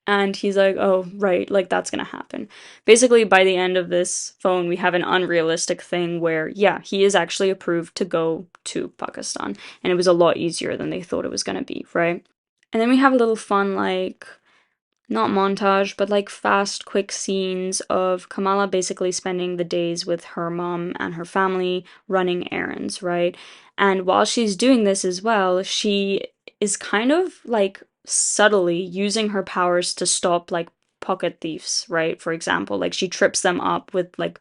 Speaker 1: And he's like, oh, right, like that's gonna happen. Basically, by the end of this phone, we have an unrealistic thing where, yeah, he is actually approved to go to Pakistan. And it was a lot easier than they thought it was gonna be, right? And then we have a little fun, like, not montage, but like fast, quick scenes of Kamala basically spending the days with her mom and her family running errands, right? And while she's doing this as well, she is kind of like subtly using her powers to stop like pocket thieves, right? For example, like she trips them up with like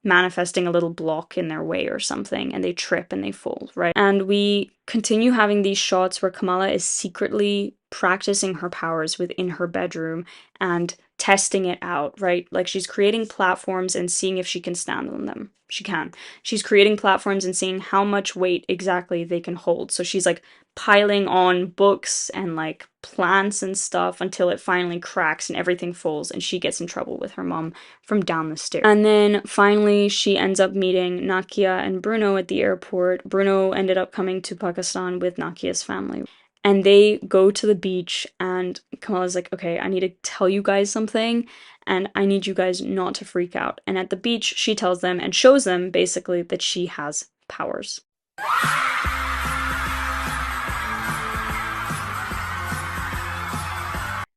Speaker 1: manifesting a little block in their way or something, and they trip and they fall, right? And we continue having these shots where Kamala is secretly practicing her powers within her bedroom and testing it out, right? Like she's creating platforms and seeing if she can stand on them. She can. She's creating platforms and seeing how much weight exactly they can hold. So she's like piling on books and like plants and stuff until it finally cracks and everything falls, and she gets in trouble with her mom from down the stairs. And then finally she ends up meeting Nakia and Bruno at the airport. Bruno ended up coming to Pakistan with Nakia's family. And they go to the beach, and Kamala's like, okay, I need to tell you guys something, and I need you guys not to freak out. And at the beach, she tells them and shows them basically that she has powers.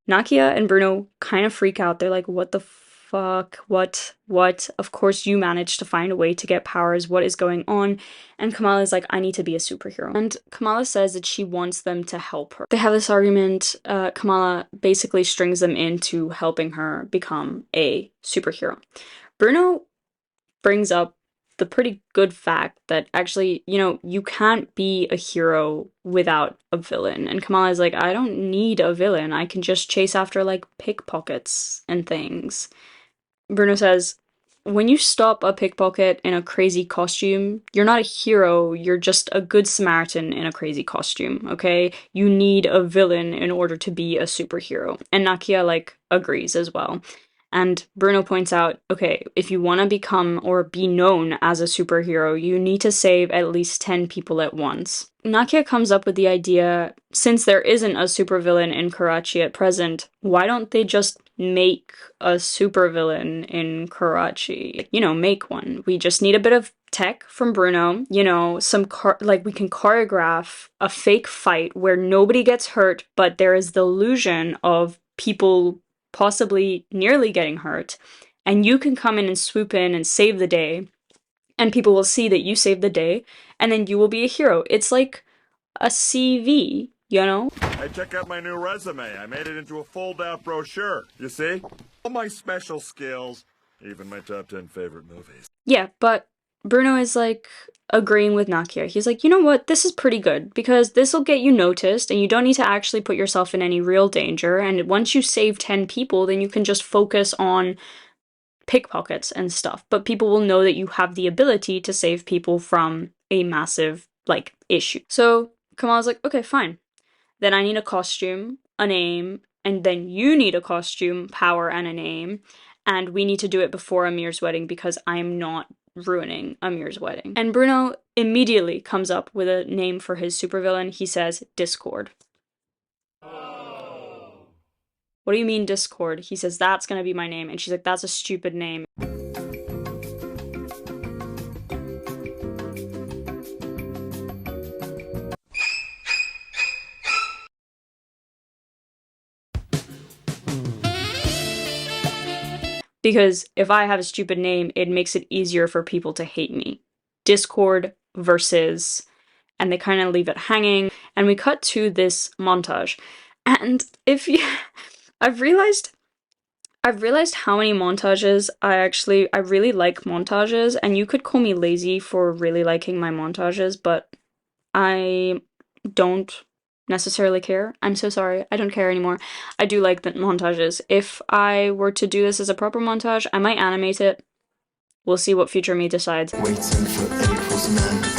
Speaker 1: Nakia and Bruno kind of freak out. They're like, what the fuck? What? Of course you managed to find a way to get powers. What is going on? And Kamala is like, I need to be a superhero. And Kamala says that she wants them to help her. They have this argument. Kamala basically strings them into helping her become a superhero. Bruno brings up the pretty good fact that actually, you know, you can't be a hero without a villain. And Kamala is like, I don't need a villain. I can just chase after like pickpockets and things. Bruno says, when you stop a pickpocket in a crazy costume, you're not a hero, you're just a good Samaritan in a crazy costume, okay? You need a villain in order to be a superhero. And Nakia, like, agrees as well. And Bruno points out, okay, if you want to become or be known as a superhero, you need to save at least 10 people at once. Nakia comes up with the idea, since there isn't a supervillain in Karachi at present, why don't they just make a supervillain in Karachi? You know, make one. We just need a bit of tech from Bruno, you know, we can choreograph a fake fight where nobody gets hurt, but there is the illusion of people possibly nearly getting hurt, and you can come in and swoop in and save the day, and people will see that you saved the day, and then you will be a hero. It's like a CV, you know?
Speaker 10: Hey, check out my new resume. I made it into a fold-out brochure. You see? All my special skills, even my top 10 favorite movies.
Speaker 1: Yeah, but Bruno is like agreeing with Nakia. He's like, you know what, this is pretty good because this will get you noticed and you don't need to actually put yourself in any real danger. And once you save 10 people, then you can just focus on pickpockets and stuff. But people will know that you have the ability to save people from a massive, like, issue. So Kamal's like, okay, fine. Then I need a costume, a name, and then you need a costume, power, and a name. And we need to do it before Amir's wedding because I'm not ruining Amir's wedding. And Bruno immediately comes up with a name for his supervillain. He says Discord. What do you mean Discord? He says, that's gonna be my name. And she's like, that's a stupid name. Because if I have a stupid name, it makes it easier for people to hate me. Discord versus, and they kind of leave it hanging. And we cut to this montage. And if you, I've realized how many montages I really like montages, and you could call me lazy for really liking my montages, but I don't necessarily care. I'm so sorry. I don't care anymore. I do like the montages. If I were to do this as a proper montage, I might animate it. We'll see what future me decides.
Speaker 11: Waiting for April's man.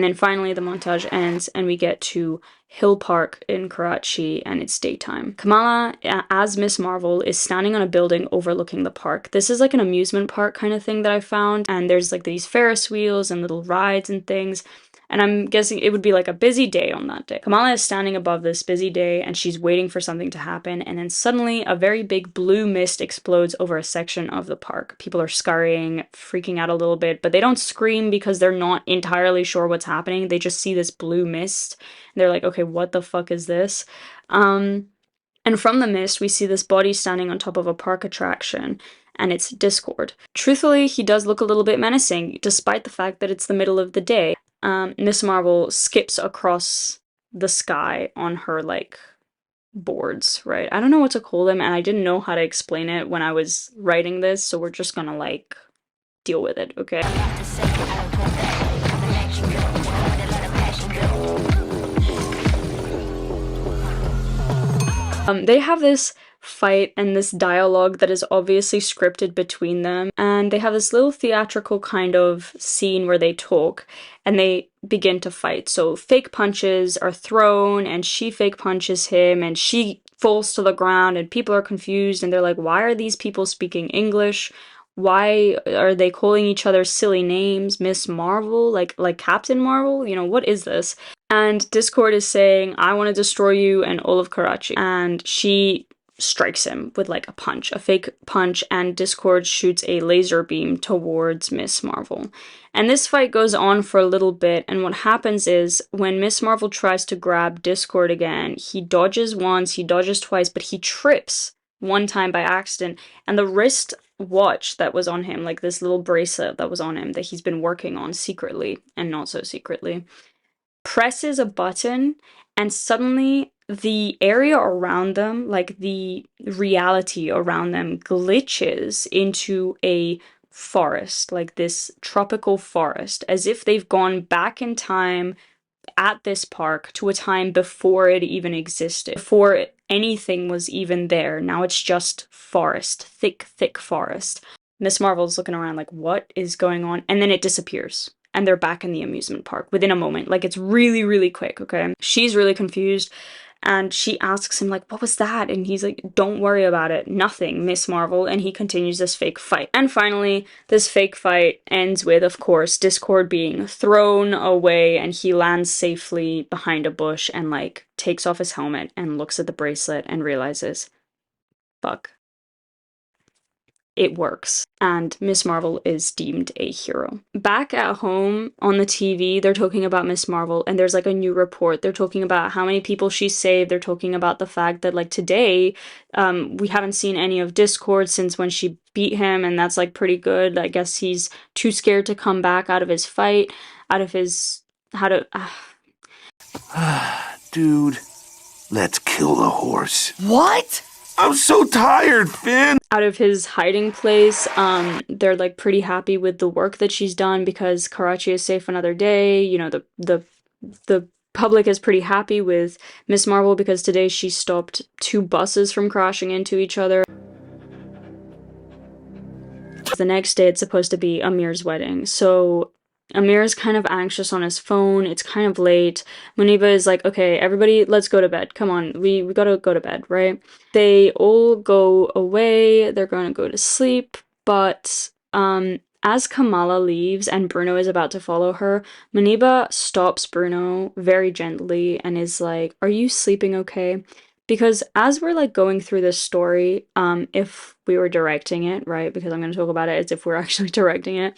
Speaker 1: And then finally the montage ends and we get to Hill Park in Karachi and it's daytime. Kamala, as Miss Marvel, is standing on a building overlooking the park. This is like an amusement park kind of thing that I found, and there's like these Ferris wheels and little rides and things. And I'm guessing it would be like a busy day on that day. Kamala is standing above this busy day and she's waiting for something to happen, and then suddenly a very big blue mist explodes over a section of the park. People are scurrying, freaking out a little bit, but they don't scream because they're not entirely sure what's happening. They just see this blue mist and they're like, okay, what the fuck is this? And from the mist, we see this body standing on top of a park attraction, and it's Discord. Truthfully, he does look a little bit menacing, despite the fact that it's the middle of the day. Miss Marvel skips across the sky on her, like, boards, right? I don't know what to call them, and I didn't know how to explain it when I was writing this, so we're just gonna, like, deal with it, okay? They have this fight and this dialogue that is obviously scripted between them, and they have this little theatrical kind of scene where they talk and they begin to fight. So fake punches are thrown and she fake punches him and she falls to the ground and people are confused and they're like, why are these people speaking English? Why are they calling each other silly names? Miss Marvel? Like Captain Marvel? You know, what is this? And Discord is saying, I want to destroy you and all of Karachi. And she strikes him with like a punch, a fake punch, and Discord shoots a laser beam towards Miss Marvel. And this fight goes on for a little bit, and what happens is when Miss Marvel tries to grab Discord again, he dodges once, he dodges twice, but he trips one time by accident, and the wrist watch that was on him, like this little bracelet that was on him that he's been working on secretly and not so secretly, presses a button, and suddenly the area around them, like the reality around them, glitches into a forest, like this tropical forest, as if they've gone back in time at this park to a time before it even existed, before anything was even there. Now it's just forest, thick, thick forest. Miss Marvel's looking around like, what is going on? And then it disappears. And they're back in the amusement park within a moment. Like, it's really, really quick, okay? She's really confused. And she asks him, like, what was that? And he's like, don't worry about it. Nothing, Miss Marvel. And he continues this fake fight. And finally, this fake fight ends with, of course, Discord being thrown away. And he lands safely behind a bush and, like, takes off his helmet and looks at the bracelet and realizes, fuck. It works, and Miss Marvel is deemed a hero. Back at home on the TV, they're talking about Miss Marvel, and there's like a new report. They're talking about how many people she saved. They're talking about the fact that like today, we haven't seen any of Discord since when she beat him, and that's like pretty good. I guess he's too scared to come back out of his fight, out of his
Speaker 9: Dude, let's kill the horse.
Speaker 3: What?
Speaker 9: I'm so tired, Finn!
Speaker 1: Out of his hiding place. They're like pretty happy with the work that she's done because Karachi is safe another day. You know, the public is pretty happy with Miss Marvel because today she stopped 2 buses from crashing into each other. The next day it's supposed to be Amir's wedding, so Amir is kind of anxious on his phone. It's kind of late. Muniba is like, okay, everybody, let's go to bed. Come on, we gotta go to bed, right? They all go away. They're gonna go to sleep. But as Kamala leaves and Bruno is about to follow her, Muniba stops Bruno very gently and is like, are you sleeping okay? Because as we're like going through this story, if we were directing it, right? Because I'm gonna talk about it as if we're actually directing it.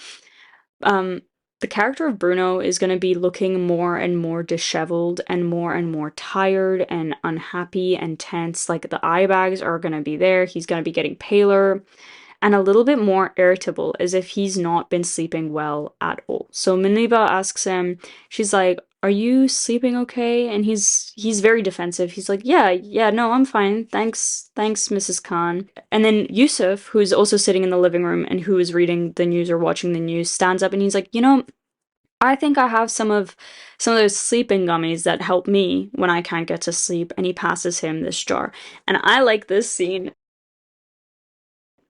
Speaker 1: The character of Bruno is going to be looking more and more disheveled and more tired and unhappy and tense. Like the eye bags are going to be there. He's going to be getting paler and a little bit more irritable, as if he's not been sleeping well at all. So Muniba asks him, she's like, are you sleeping okay? And he's very defensive. He's like, yeah, no, I'm fine. Thanks, Mrs. Khan. And then Yusuf, who's also sitting in the living room and who is reading the news or watching the news, stands up and he's like, you know, I think I have some of those sleeping gummies that help me when I can't get to sleep. And he passes him this jar. And I like this scene.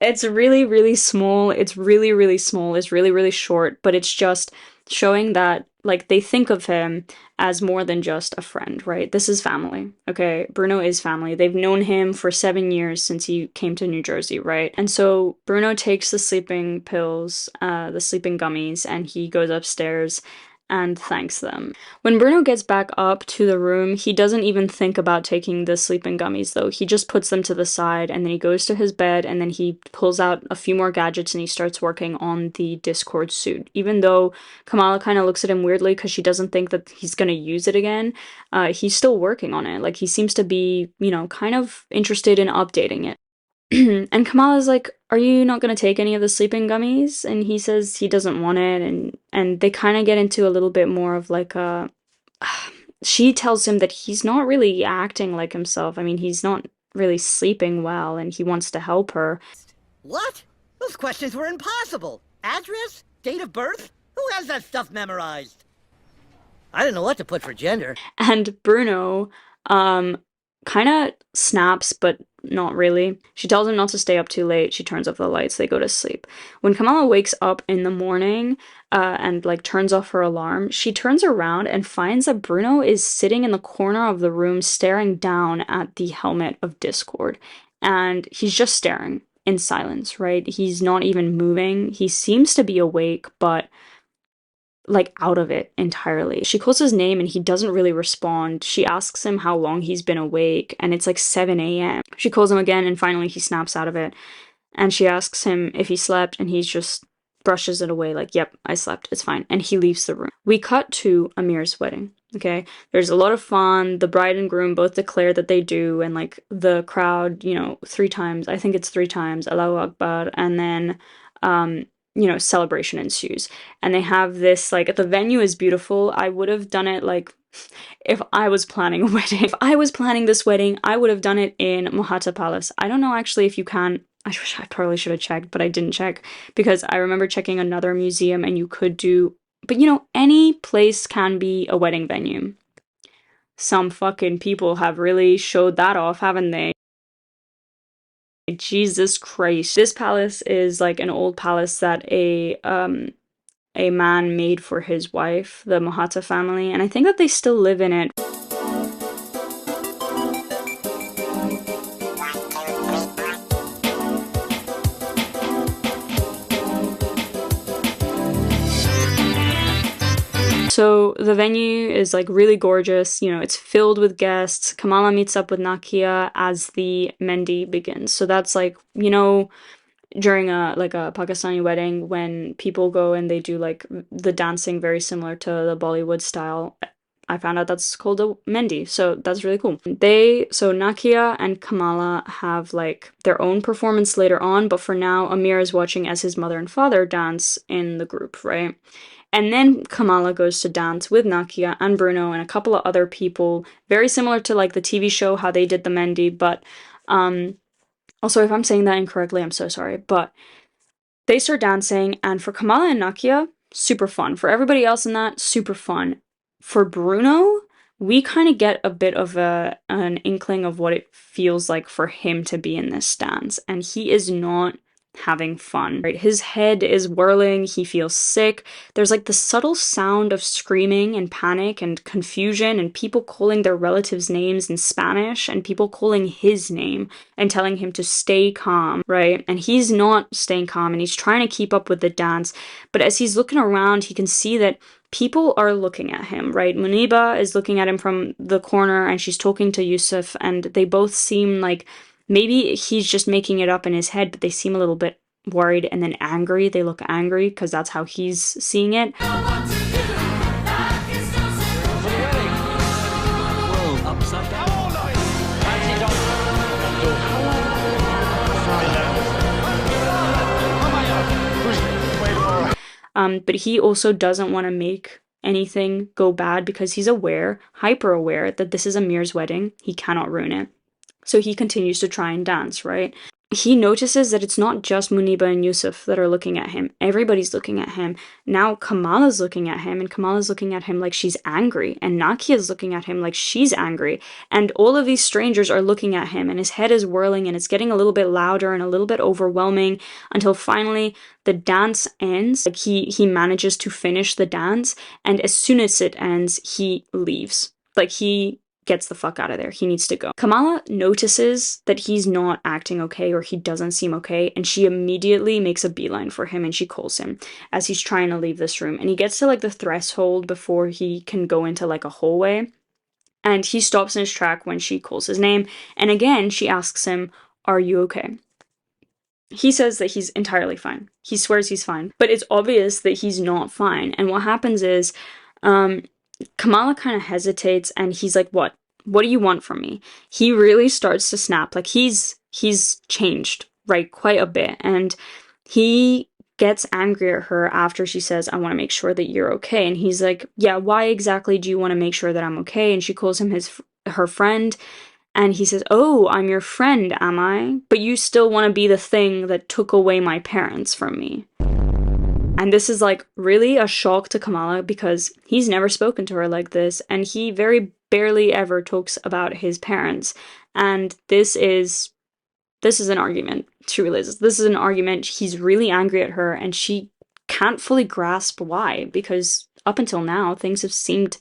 Speaker 1: It's really small. It's really small. It's really short, but it's just showing that like, they think of him as more than just a friend, right? This is family, okay? Bruno is family. They've known him for 7 years since he came to New Jersey, right? And so Bruno takes the sleeping pills, the sleeping gummies, and he goes upstairs and thanks them. When Bruno gets back up to the room, he doesn't even think about taking the sleeping gummies, though. He just puts them to the side, and then he goes to his bed, and then he pulls out a few more gadgets, and he starts working on the Discord suit. Even though Kamala kind of looks at him weirdly because she doesn't think that he's going to use it again, he's still working on it. Like, he seems to be, you know, kind of interested in updating it. And Kamala's like, are you not going to take any of the sleeping gummies? And he says he doesn't want it, and they kind of get into a little bit more of like a... She tells him that he's not really acting like himself. I mean, he's not really sleeping well, and he wants to help her.
Speaker 12: What? Those questions were impossible. Address? Date of birth? Who has that stuff memorized? I didn't know what to put for gender.
Speaker 1: And Bruno, kind of snaps, but not really. She tells him not to stay up too late. She turns off the lights. They go to sleep. When Kamala wakes up in the morning and like turns off her alarm, she turns around and finds that Bruno is sitting in the corner of the room staring down at the helmet of Discord. And he's just staring in silence, right? He's not even moving. He seems to be awake, but like out of it entirely. She calls his name and he doesn't really respond. She asks him how long he's been awake, and it's like 7 a.m. She calls him again, and finally he snaps out of it. And she asks him if he slept, and he just brushes it away like, yep, I slept, it's fine. And he leaves the room. We cut to Amir's wedding, okay? There's a lot of fun. The bride and groom both declare that they do, and like the crowd, you know, 3 times, I think it's 3 times, Allahu Akbar, and then, you know, celebration ensues. And they have this, like, the venue is beautiful. I would have done it, like, if I was planning a wedding. If I was planning this wedding, I would have done it in Mohata Palace. I don't know actually if you can. I probably should have checked, but I didn't check, because I remember checking another museum and you could do, but you know, any place can be a wedding venue. Some fucking people have really showed that off, haven't they? Jesus Christ. This palace is like an old palace that a man made for his wife, the Mohata family, and I think that they still live in it. So the venue is like really gorgeous, you know, it's filled with guests. Kamala meets up with Nakia as the Mendi begins. So that's like, you know, during a Pakistani wedding when people go and they do like the dancing very similar to the Bollywood style. I found out that's called a Mendi, so that's really cool. So Nakia and Kamala have like their own performance later on, but for now Amir is watching as his mother and father dance in the group, right? And then Kamala goes to dance with Nakia and Bruno and a couple of other people, very similar to like the TV show, how they did the Mendi, but also, if I'm saying that incorrectly, I'm so sorry, but they start dancing, and for Kamala and Nakia, super fun. For everybody else in that, super fun. For Bruno, we kind of get a bit of an inkling of what it feels like for him to be in this stance, and he is not having fun, right? His head is whirling, he feels sick. There's like the subtle sound of screaming and panic and confusion and people calling their relatives' names in Spanish and people calling his name and telling him to stay calm, right? And he's not staying calm and he's trying to keep up with the dance. But as he's looking around, he can see that people are looking at him, right? Muniba is looking at him from the corner and she's talking to Yusuf, and they both seem like maybe he's just making it up in his head, but they seem a little bit worried and then angry. They look angry because that's how he's seeing it. But he also doesn't want to make anything go bad because he's aware, hyper aware, that this is Amir's wedding. He cannot ruin it. So he continues to try and dance, right? he notices that it's not just Muniba and Yusuf that are looking at him. Everybody's looking at him. Now Kamala's looking at him, and Kamala's looking at him like she's angry, and Nakia's looking at him like she's angry. And all of these strangers are looking at him, and his head is whirling, and it's getting a little bit louder and a little bit overwhelming until finally the dance ends. Like he manages to finish the dance, and as soon as it ends, he leaves. Like he gets the fuck out of there. He needs to go. Kamala notices that he's not acting okay, or he doesn't seem okay, and she immediately makes a beeline for him, and she calls him as he's trying to leave this room. And he gets to like the threshold before he can go into like a hallway, and he stops in his track when she calls his name. And again, she asks him, "Are you okay?" He says that he's entirely fine. He swears he's fine, but it's obvious that he's not fine. And what happens is, Kamala kind of hesitates, and he's like, "What? What do you want from me?" He really starts to snap. Like he's changed, right, quite a bit, and he gets angry at her after she says, "I want to make sure that you're okay." And he's like, "Yeah, why exactly do you want to make sure that I'm okay?" And she calls him her friend, and he says, "Oh, I'm your friend, am I? But you still want to be the thing that took away my parents from me." And this is like really a shock to Kamala, because he's never spoken to her like this, and he very barely ever talks about his parents. And this is an argument. She realizes this is an argument. He's really angry at her, and she can't fully grasp why, because up until now things have seemed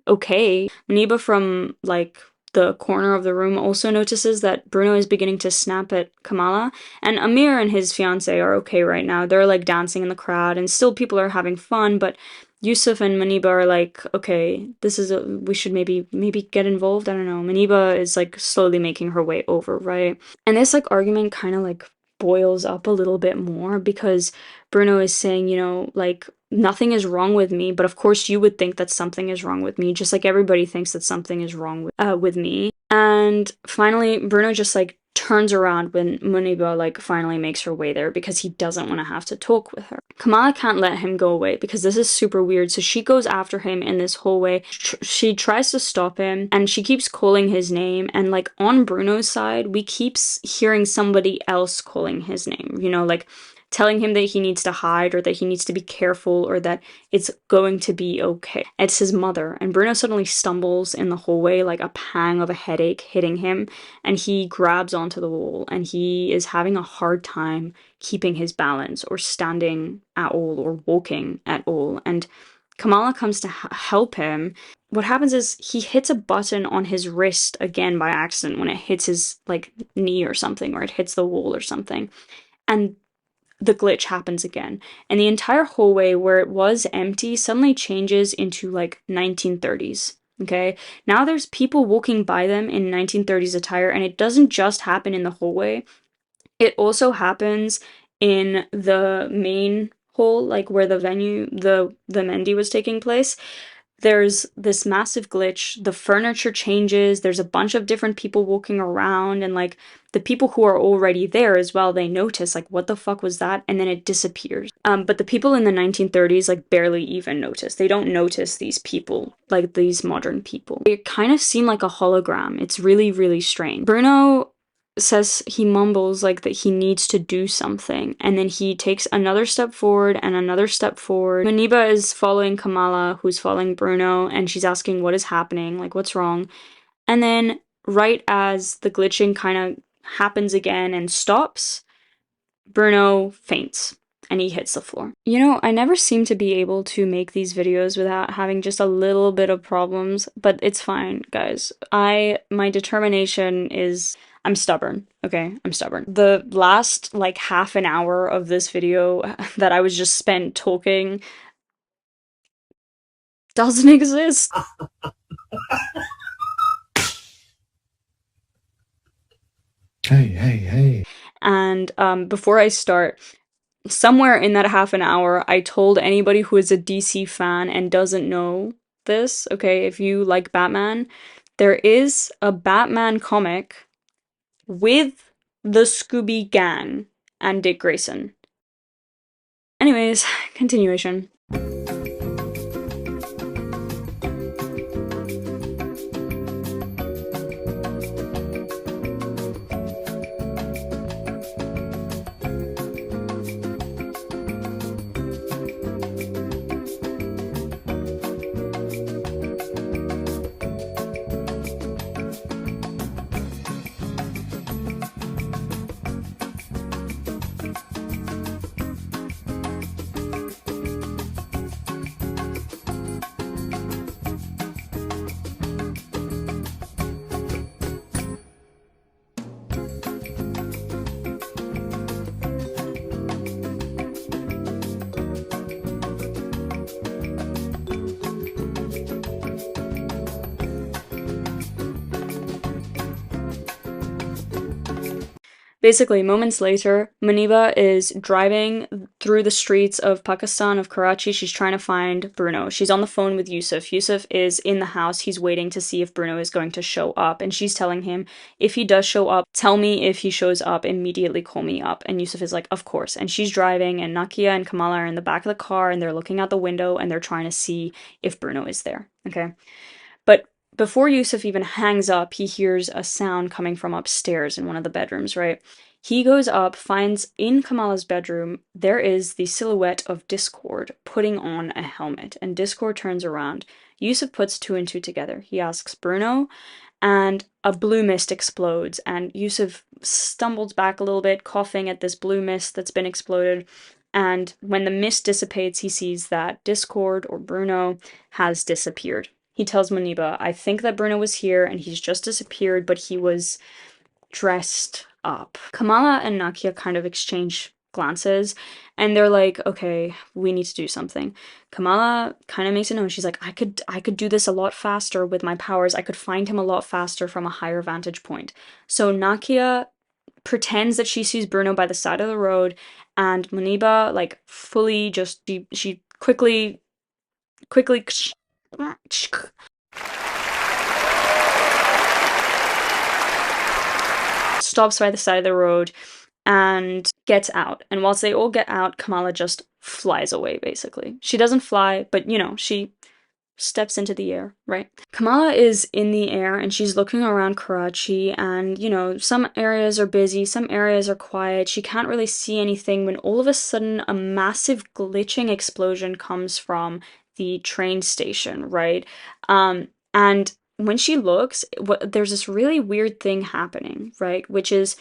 Speaker 1: okay. Muniba from like the corner of the room also notices that Bruno is beginning to snap at Kamala, and Amir and his fiance are okay right now. They're like dancing in the crowd, and still people are having fun, but Yusuf and Muniba are like, okay, we should maybe get involved. I don't know. Muniba is like slowly making her way over, right? And this like argument kind of like boils up a little bit more, because Bruno is saying, like, nothing is wrong with me, but of course you would think that something is wrong with me, just like everybody thinks that something is wrong with me. And finally, Bruno just like turns around when Muniba like finally makes her way there, because he doesn't want to have to talk with her. Kamala can't let him go away, because this is super weird, so she goes after him in this hallway. She tries to stop him, and she keeps calling his name, and like on Bruno's side, we keep hearing somebody else calling his name, like telling him that he needs to hide, or that he needs to be careful, or that it's going to be okay. It's his mother, and Bruno suddenly stumbles in the hallway, like a pang of a headache hitting him, and he grabs onto the wall, and he is having a hard time keeping his balance, or standing at all, or walking at all. And Kamala comes to help him. What happens is he hits a button on his wrist again by accident when it hits his like knee or something, or it hits the wall or something, and the glitch happens again, and the entire hallway where it was empty suddenly changes into like 1930s. Okay, now there's people walking by them in 1930s attire, and it doesn't just happen in the hallway, it also happens in the main hall, like where the venue, the Mendy was taking place. There's this massive glitch, the furniture changes, there's a bunch of different people walking around, and like the people who are already there as well, they notice like, what the fuck was that? And then it disappears. But the people in the 1930s like barely even notice. They don't notice these people, like these modern people. They kind of seem like a hologram. It's really, really strange. Bruno says, he mumbles like that he needs to do something, and then he takes another step forward and another step forward. Muniba is following Kamala, who's following Bruno, and she's asking what is happening, like what's wrong. And then right as the glitching kind of happens again and stops, Bruno faints and he hits the floor. I never seem to be able to make these videos without having just a little bit of problems, but it's fine, guys. My determination is, I'm stubborn, okay? I'm stubborn. The last, like, half an hour of this video that I was just spent talking doesn't exist.
Speaker 11: Hey.
Speaker 1: And before I start, somewhere in that half an hour, I told anybody who is a DC fan and doesn't know this, okay, if you like Batman, there is a Batman comic with the Scooby Gang and Dick Grayson. Anyways, continuation. Basically, moments later, Muniba is driving through the streets of Pakistan, of Karachi. She's trying to find Bruno. She's on the phone with Yusuf. Yusuf is in the house. He's waiting to see if Bruno is going to show up. And she's telling him, if he does show up, tell me if he shows up, immediately call me up. And Yusuf is like, of course. And she's driving, and Nakia and Kamala are in the back of the car, and they're looking out the window, and they're trying to see if Bruno is there. Okay? But before Yusuf even hangs up, he hears a sound coming from upstairs in one of the bedrooms, right? He goes up, finds in Kamala's bedroom, there is the silhouette of Discord putting on a helmet, and Discord turns around. Yusuf puts two and two together. He asks Bruno, and a blue mist explodes, and Yusuf stumbles back a little bit, coughing at this blue mist that's been exploded. And when the mist dissipates, he sees that Discord, or Bruno, has disappeared. He tells Muniba, I think that Bruno was here and he's just disappeared, but he was dressed up. Kamala and Nakia kind of exchange glances, and they're like, okay, we need to do something. Kamala kind of makes it known. She's like, I could do this a lot faster with my powers. I could find him a lot faster from a higher vantage point. So Nakia pretends that she sees Bruno by the side of the road, and Muniba, like, fully just, she quickly stops by the side of the road and gets out. And whilst they all get out, Kamala just flies away, basically. She doesn't fly, but, you know, she steps into the air, right? Kamala is in the air and she's looking around Karachi, and, you know, some areas are busy, some areas are quiet. She can't really see anything when all of a sudden a massive glitching explosion comes from the train station, right? And when she looks, there's this really weird thing happening, right? Which is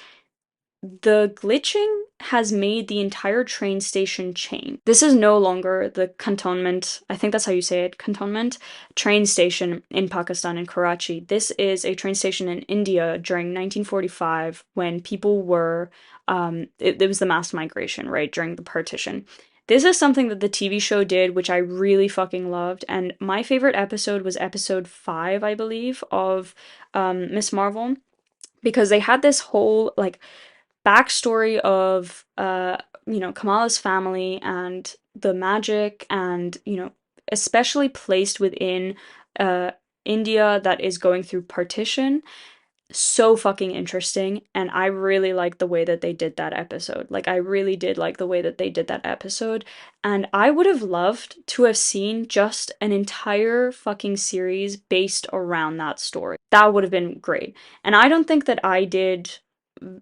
Speaker 1: the glitching has made the entire train station change. This is no longer the cantonment, I think that's how you say it, cantonment, train station in Pakistan, in Karachi. This is a train station in India during 1945 when people were, it was the mass migration, right, during the partition. This is something that the TV show did, which I really fucking loved, and my favorite episode was episode 5, I believe, of Miss Marvel, because they had this whole, like, backstory of you know, Kamala's family and the magic, and, you know, especially placed within India that is going through partition. So fucking interesting, and I really liked the way that they did that episode. Like, I really did like the way that they did that episode, and I would have loved to have seen just an entire fucking series based around that story. That would have been great. And I don't think that I did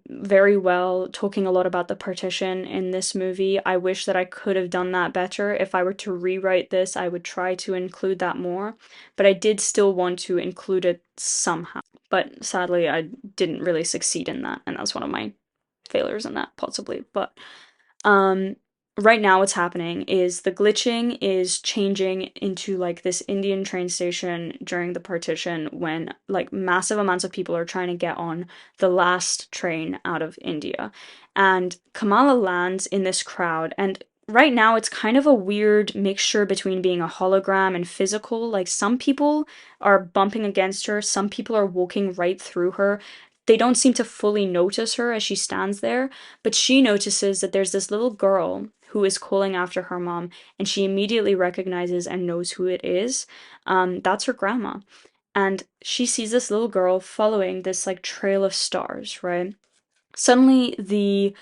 Speaker 1: very well talking a lot about the partition in this movie. I wish that I could have done that better. If I were to rewrite this, I would try to include that more, but I did still want to include it somehow. But sadly, I didn't really succeed in that, and that's one of my failures in that, possibly. But right now what's happening is the glitching is changing into, like, this Indian train station during the partition when, like, massive amounts of people are trying to get on the last train out of India. And Kamala lands in this crowd, and right now it's kind of a weird mixture between being a hologram and physical. Like, some people are bumping against her, some people are walking right through her. They don't seem to fully notice her as she stands there, but she notices that there's this little girl who is calling after her mom, and she immediately recognizes and knows who it is. That's her grandma. And she sees this little girl following this, like, trail of stars, right? Suddenly, the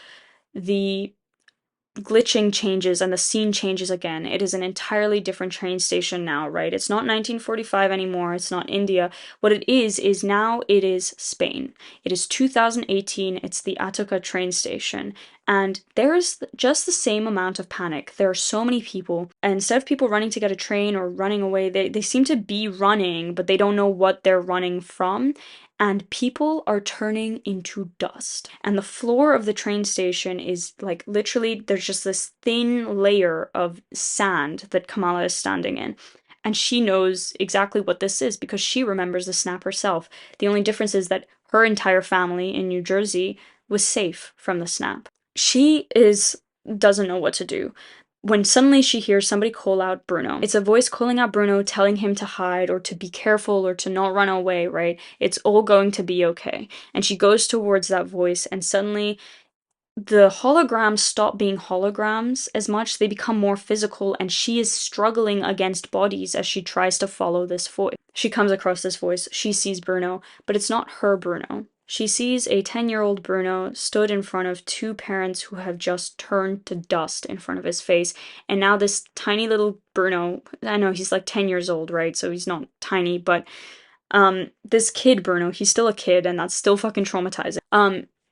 Speaker 1: glitching changes and the scene changes again. It is an entirely different train station now, right? It's not 1945 anymore. It's not India. What it is now it is Spain. It is 2018. It's the Atocha train station. And there's just the same amount of panic. There are so many people. And instead of people running to get a train or running away, they seem to be running, but they don't know what they're running from. And people are turning into dust. And the floor of the train station is, like, literally, there's just this thin layer of sand that Kamala is standing in. And she knows exactly what this is because she remembers the snap herself. The only difference is that her entire family in New Jersey was safe from the snap. She doesn't know what to do. when suddenly she hears somebody call out Bruno. It's a voice calling out Bruno, telling him to hide or to be careful or to not run away, right? It's all going to be okay. And she goes towards that voice, and suddenly the holograms stop being holograms as much. They become more physical, and she is struggling against bodies as she tries to follow this voice. She comes across this voice. She sees Bruno, but it's not her Bruno. She sees a 10-year-old Bruno stood in front of two parents who have just turned to dust in front of his face. And now this tiny little Bruno, I know he's like 10 years old, right? So he's not tiny, but this kid Bruno, he's still a kid, and that's still fucking traumatizing.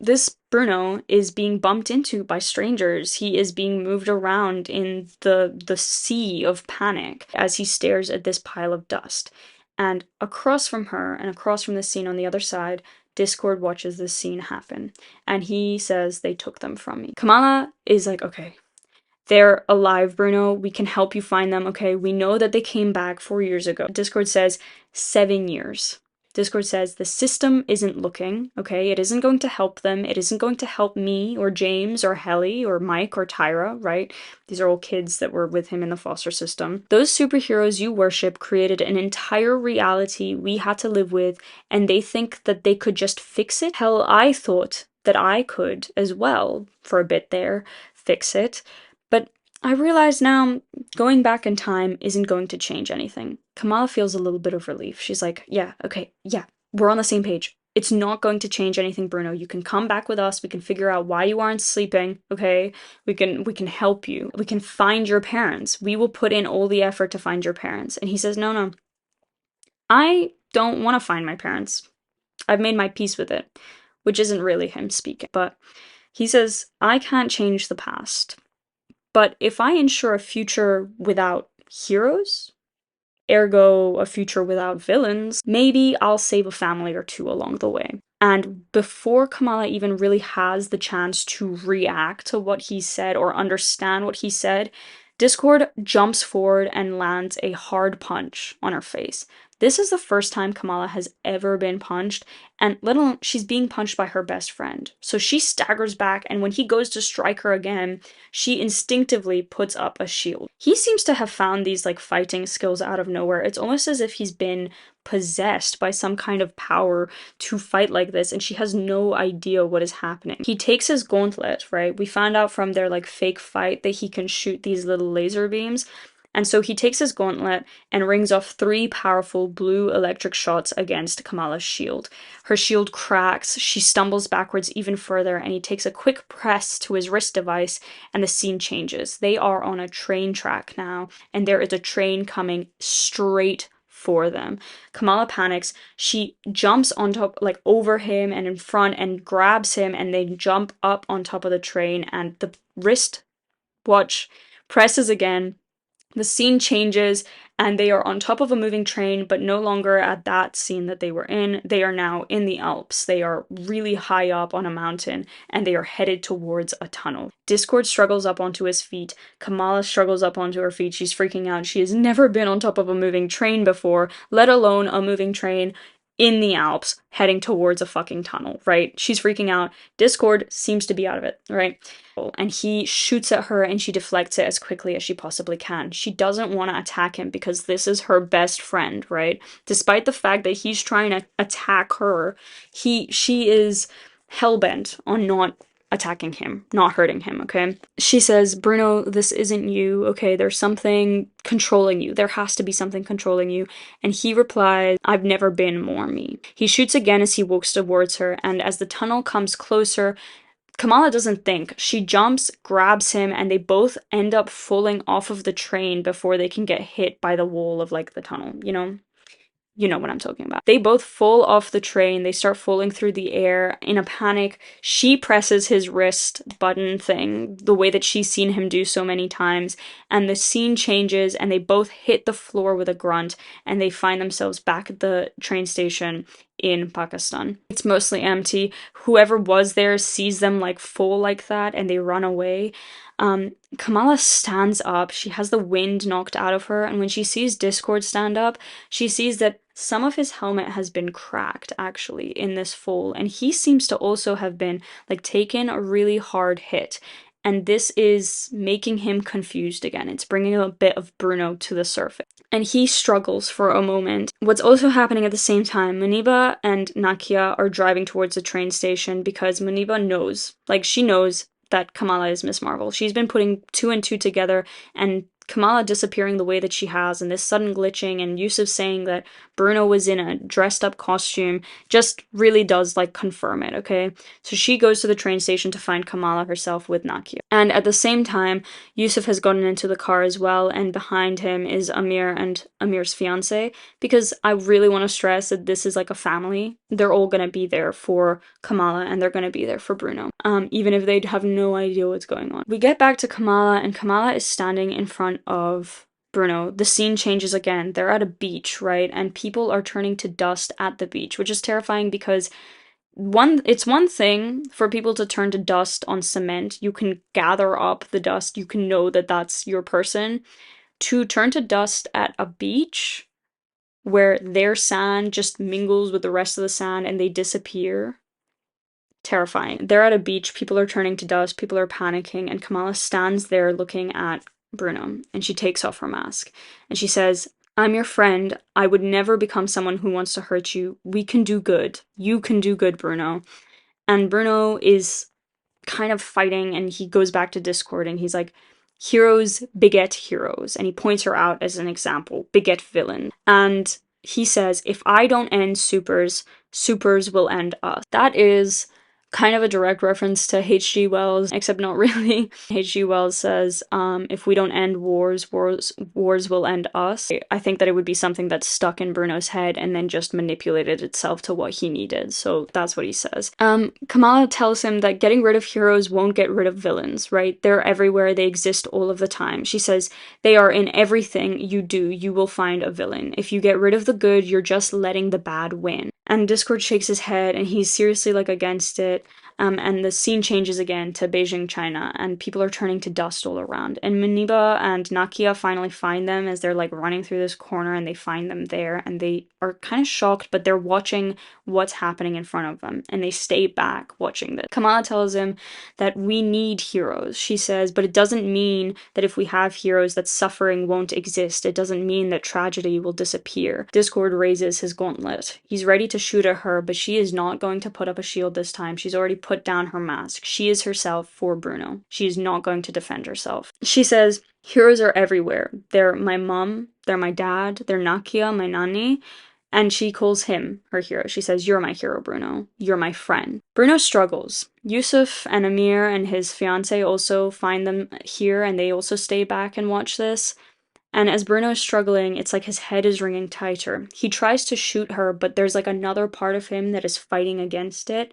Speaker 1: This Bruno is being bumped into by strangers. He is being moved around in the sea of panic as he stares at this pile of dust. And across from her and across from the scene on the other side, Discord watches this scene happen. And he says, "They took them from me." Kamala is like, "Okay, they're alive, Bruno. We can help you find them, okay? We know that they came back 4 years ago." Discord says 7 years. Discord says the system isn't looking, okay? It isn't going to help them. It isn't going to help me or James or Helly or Mike or Tyra, right? These are all kids that were with him in the foster system. Those superheroes you worship created an entire reality we had to live with, and they think that they could just fix it? Hell, I thought that I could as well, for a bit there, fix it. But I realize now going back in time isn't going to change anything. Kamala feels a little bit of relief. She's like, "Yeah, okay, yeah, we're on the same page. It's not going to change anything, Bruno. You can come back with us. We can figure out why you aren't sleeping, okay? We can help you. We can find your parents. We will put in all the effort to find your parents." And he says, "No. I don't want to find my parents. I've made my peace with it," which isn't really him speaking. But he says, "I can't change the past. But if I ensure a future without heroes, ergo a future without villains, maybe I'll save a family or two along the way." And before Kamala even really has the chance to react to what he said or understand what he said, Discord jumps forward and lands a hard punch on her face. This is the first time Kamala has ever been punched, and let alone she's being punched by her best friend. So she staggers back, and when he goes to strike her again, she instinctively puts up a shield. He seems to have found these like fighting skills out of nowhere. It's almost as if he's been possessed by some kind of power to fight like this, and she has no idea what is happening. He takes his gauntlet, right? We found out from their like fake fight that he can shoot these little laser beams. And so he takes his gauntlet and rings off 3 powerful blue electric shots against Kamala's shield. Her shield cracks, she stumbles backwards even further, and he takes a quick press to his wrist device, and the scene changes. They are on a train track now, and there is a train coming straight for them. Kamala panics. She jumps on top, like over him and in front, and grabs him, and they jump up on top of the train, and the wrist watch presses again. The scene changes, and they are on top of a moving train, but no longer at that scene that they were in. They are now in the Alps. They are really high up on a mountain, and they are headed towards a tunnel. Discord struggles up onto his feet. Kamala struggles up onto her feet. She's freaking out. She has never been on top of a moving train before, let alone a moving train in the Alps heading towards a fucking tunnel, right? She's freaking out. Discord seems to be out of it, right? And he shoots at her, and she deflects it as quickly as she possibly can. She doesn't want to attack him because this is her best friend, right? Despite the fact that he's trying to attack her, she is hellbent on not attacking him, not hurting him, okay? She says, "Bruno, this isn't you, okay? There's something controlling you. There has to be something controlling you." And he replies, "I've never been more me." He shoots again as he walks towards her, and as the tunnel comes closer, Kamala doesn't think. She jumps, grabs him, and they both end up falling off of the train before they can get hit by the wall of, like, the tunnel, you know? You know what I'm talking about. They both fall off the train. They start falling through the air. In a panic, she presses his wrist button thing, the way that she's seen him do so many times, and the scene changes, and they both hit the floor with a grunt, and they find themselves back at the train station in Pakistan. It's mostly empty. Whoever was there sees them like fall like that, and they run away. Kamala stands up. She has the wind knocked out of her, and when she sees Discord stand up, she sees that some of his helmet has been cracked, actually, in this fall, and he seems to also have been, like, taken a really hard hit. and this is making him confused again. It's bringing a bit of Bruno to the surface. And he struggles for a moment. What's also happening at the same time, Muniba and Nakia are driving towards the train station because Muniba knows, like she knows that Kamala is Miss Marvel. She's been putting 2 and 2 together, and Kamala disappearing the way that she has, and this sudden glitching, and Yusuf saying that Bruno was in a dressed up costume just really does like confirm it, okay? So she goes to the train station to find Kamala herself with Nakia. And at the same time, Yusuf has gotten into the car as well, and behind him is Amir and Amir's fiance, because I really want to stress that this is like a family. They're all gonna be there for Kamala, and they're gonna be there for Bruno, even if they have no idea what's going on. We get back to Kamala, and Kamala is standing in front of Bruno. The scene changes again. They're at a beach, right? And people are turning to dust at the beach, which is terrifying because it's one thing for people to turn to dust on cement. You can gather up the dust, you can know that that's your person. To turn to dust at a beach where their sand just mingles with the rest of the sand and they disappear. Terrifying. They're at a beach, people are turning to dust, people are panicking, and Kamala stands there looking at Bruno, and she takes off her mask, and she says, "I'm your friend. I would never become someone who wants to hurt you. We can do good. You can do good, Bruno." And Bruno is kind of fighting, and he goes back to Discord, and he's like, "Heroes beget heroes," and he points her out as an example, beget villain. And he says, "If I don't end supers, supers will end us." That is kind of a direct reference to H.G. Wells, except not really. H.G. Wells says, if we don't end wars, wars will end us. I think that it would be something that's stuck in Bruno's head and then just manipulated itself to what he needed. So that's what he says. Kamala tells him that getting rid of heroes won't get rid of villains, right? They're everywhere. They exist all of the time. She says, they are in everything you do. You will find a villain. If you get rid of the good, you're just letting the bad win. And Discord shakes his head, and he's seriously like against it. And the scene changes again to Beijing, China, and people are turning to dust all around. And Muniba and Nakia finally find them as they're like running through this corner, and they find them there, and they are kind of shocked, but they're watching what's happening in front of them, and they stay back watching this. Kamala tells him that we need heroes, she says, but it doesn't mean that if we have heroes that suffering won't exist. It doesn't mean that tragedy will disappear. Discord raises his gauntlet. He's ready to shoot at her, but she is not going to put up a shield this time. She's already put down her mask. She is herself for Bruno. She is not going to defend herself. She says, heroes are everywhere. They're my mom, they're my dad, they're Nakia, my nanny, and she calls him her hero. She says, you're my hero, Bruno. You're my friend. Bruno struggles. Yusuf and Amir and his fiance also find them here, and they also stay back and watch this. And as Bruno is struggling, it's like his head is ringing tighter. He tries to shoot her, but there's like another part of him that is fighting against it.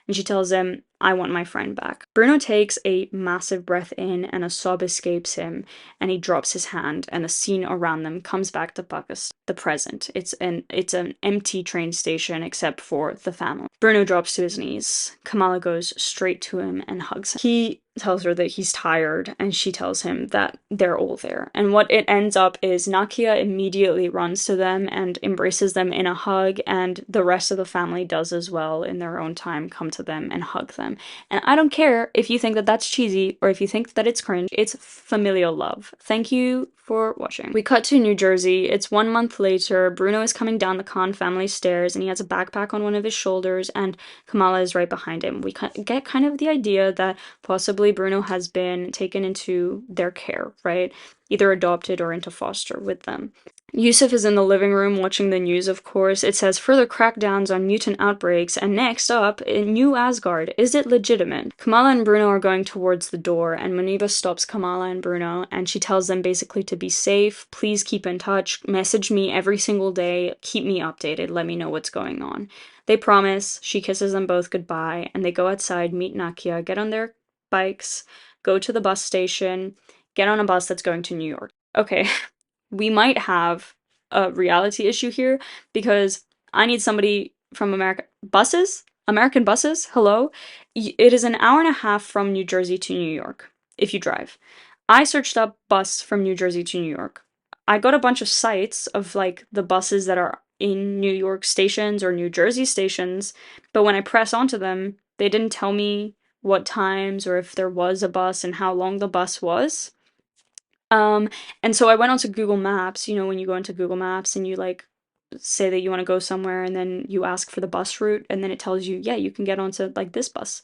Speaker 1: And she tells him, I want my friend back. Bruno takes a massive breath in, and a sob escapes him, and he drops his hand, and the scene around them comes back to Pakistan, the present. It's an empty train station except for the family. Bruno drops to his knees. Kamala goes straight to him and hugs him. He tells her that he's tired, and she tells him that they're all there. And what it ends up is Nakia immediately runs to them and embraces them in a hug, and the rest of the family does as well in their own time, come to them and hug them. And I don't care if you think that that's cheesy or if you think that it's cringe, it's familial love. Thank you for watching. We cut to New Jersey. It's 1 month later. Bruno is coming down the Khan family stairs, and he has a backpack on one of his shoulders, and Kamala is right behind him. We get kind of the idea that possibly Bruno has been taken into their care, right? Either adopted or into foster with them. Yusuf is in the living room watching the news, of course. It says further crackdowns on mutant outbreaks, and next up, in New Asgard. Is it legitimate? Kamala and Bruno are going towards the door, and Muniba stops Kamala and Bruno, and she tells them basically to be safe, please keep in touch, message me every single day, keep me updated, let me know what's going on. They promise, she kisses them both goodbye, and they go outside, meet Nakia, get on their bikes, go to the bus station, get on a bus that's going to New York. Okay. We might have a reality issue here because I need somebody from America. Buses? American buses? Hello? It is an hour and a half from New Jersey to New York if you drive. I searched up bus from New Jersey to New York. I got a bunch of sites of like the buses that are in New York stations or New Jersey stations, but when I press onto them, they didn't tell me what times or if there was a bus and how long the bus was. And so I went onto Google Maps, you know, when you go into Google Maps and you like say that you want to go somewhere and then you ask for the bus route and then it tells you, yeah, you can get onto like this bus.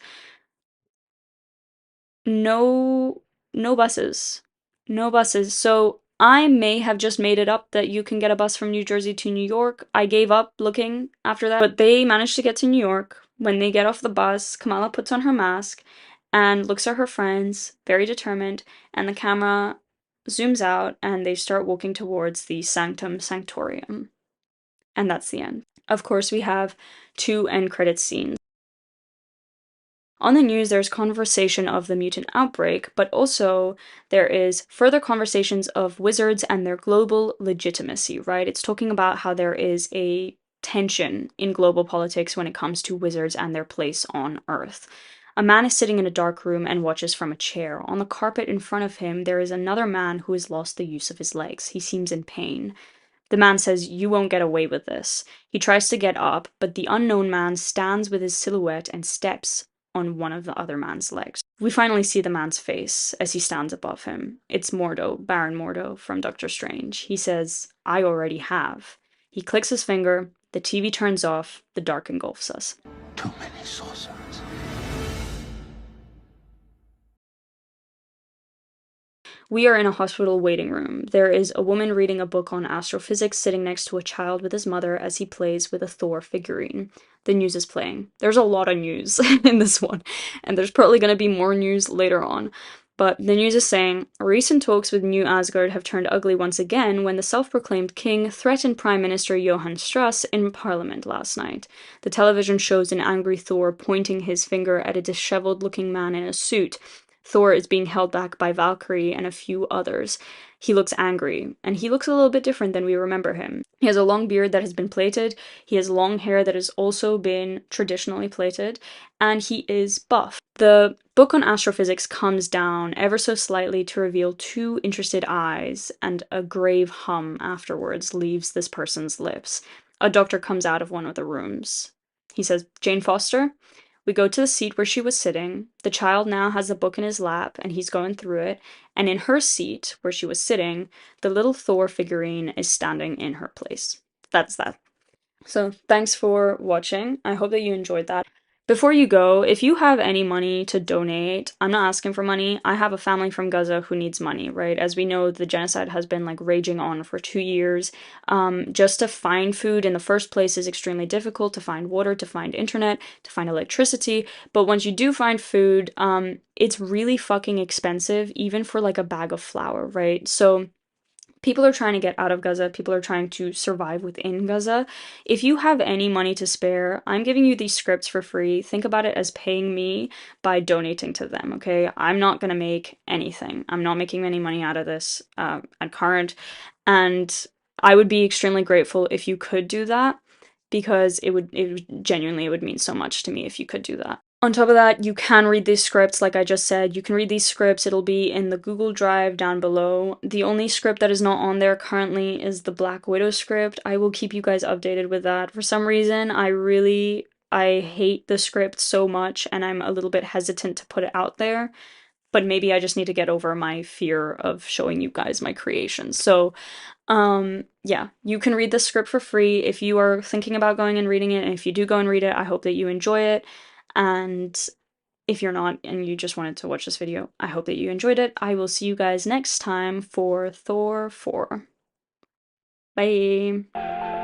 Speaker 1: No, no buses. No buses. So I may have just made it up that you can get a bus from New Jersey to New York. I gave up looking after that, but they managed to get to New York. When they get off the bus, Kamala puts on her mask and looks at her friends, very determined, and the camera zooms out and they start walking towards the Sanctum Sanctorium. And that's the end. Of course, we have 2 end credits scenes. On the news, there's conversation of the mutant outbreak, but also there is further conversations of wizards and their global legitimacy, right? It's talking about how there is a tension in global politics when it comes to wizards and their place on Earth. A man is sitting in a dark room and watches from a chair. On the carpet in front of him, there is another man who has lost the use of his legs. He seems in pain. The man says, "You won't get away with this." He tries to get up, but the unknown man stands with his silhouette and steps on one of the other man's legs. We finally see the man's face as he stands above him. It's Mordo, Baron Mordo from Doctor Strange. He says, "I already have." He clicks his finger, the TV turns off, the dark engulfs us.
Speaker 11: Too many sorcerers.
Speaker 1: We are in a hospital waiting room. There is a woman reading a book on astrophysics sitting next to a child with his mother as he plays with a Thor figurine. The news is playing. There's a lot of news in this one, and there's probably going to be more news later on. But the news is saying, recent talks with New Asgard have turned ugly once again when the self-proclaimed king threatened Prime Minister Johann Strass in Parliament last night. The television shows an angry Thor pointing his finger at a disheveled-looking man in a suit. Thor is being held back by Valkyrie and a few others. He looks angry, and he looks a little bit different than we remember him. He has a long beard that has been plaited, he has long hair that has also been traditionally plaited, and he is buff. The book on astrophysics comes down ever so slightly to reveal 2 interested eyes, and a grave hum afterwards leaves this person's lips. A doctor comes out of one of the rooms. He says, "Jane Foster?" We go to the seat where she was sitting. The child now has a book in his lap, and he's going through it. And in her seat, where she was sitting, the little Thor figurine is standing in her place. That's that. So, thanks for watching. I hope that you enjoyed that. Before you go, if you have any money to donate, I'm not asking for money. I have a family from Gaza who needs money, right? As we know, the genocide has been like raging on for 2 years. Just to find food in the first place is extremely difficult, to find water, to find internet, to find electricity. But once you do find food, it's really fucking expensive, even for like a bag of flour, right? So people are trying to get out of Gaza. People are trying to survive within Gaza. If you have any money to spare, I'm giving you these scripts for free. Think about it as paying me by donating to them, okay? I'm not going to make anything. I'm not making any money out of this at current. And I would be extremely grateful if you could do that, because it would genuinely mean so much to me if you could do that. On top of that, you can read these scripts, like I just said. You can read these scripts. It'll be in the Google Drive down below. The only script that is not on there currently is the Black Widow script. I will keep you guys updated with that. For some reason, I hate the script so much, and I'm a little bit hesitant to put it out there. But maybe I just need to get over my fear of showing you guys my creations. So, yeah, you can read the script for free if you are thinking about going and reading it. And if you do go and read it, I hope that you enjoy it. And if you're not and you just wanted to watch this video, I hope that you enjoyed it. I will see you guys next time for Thor 4. Bye!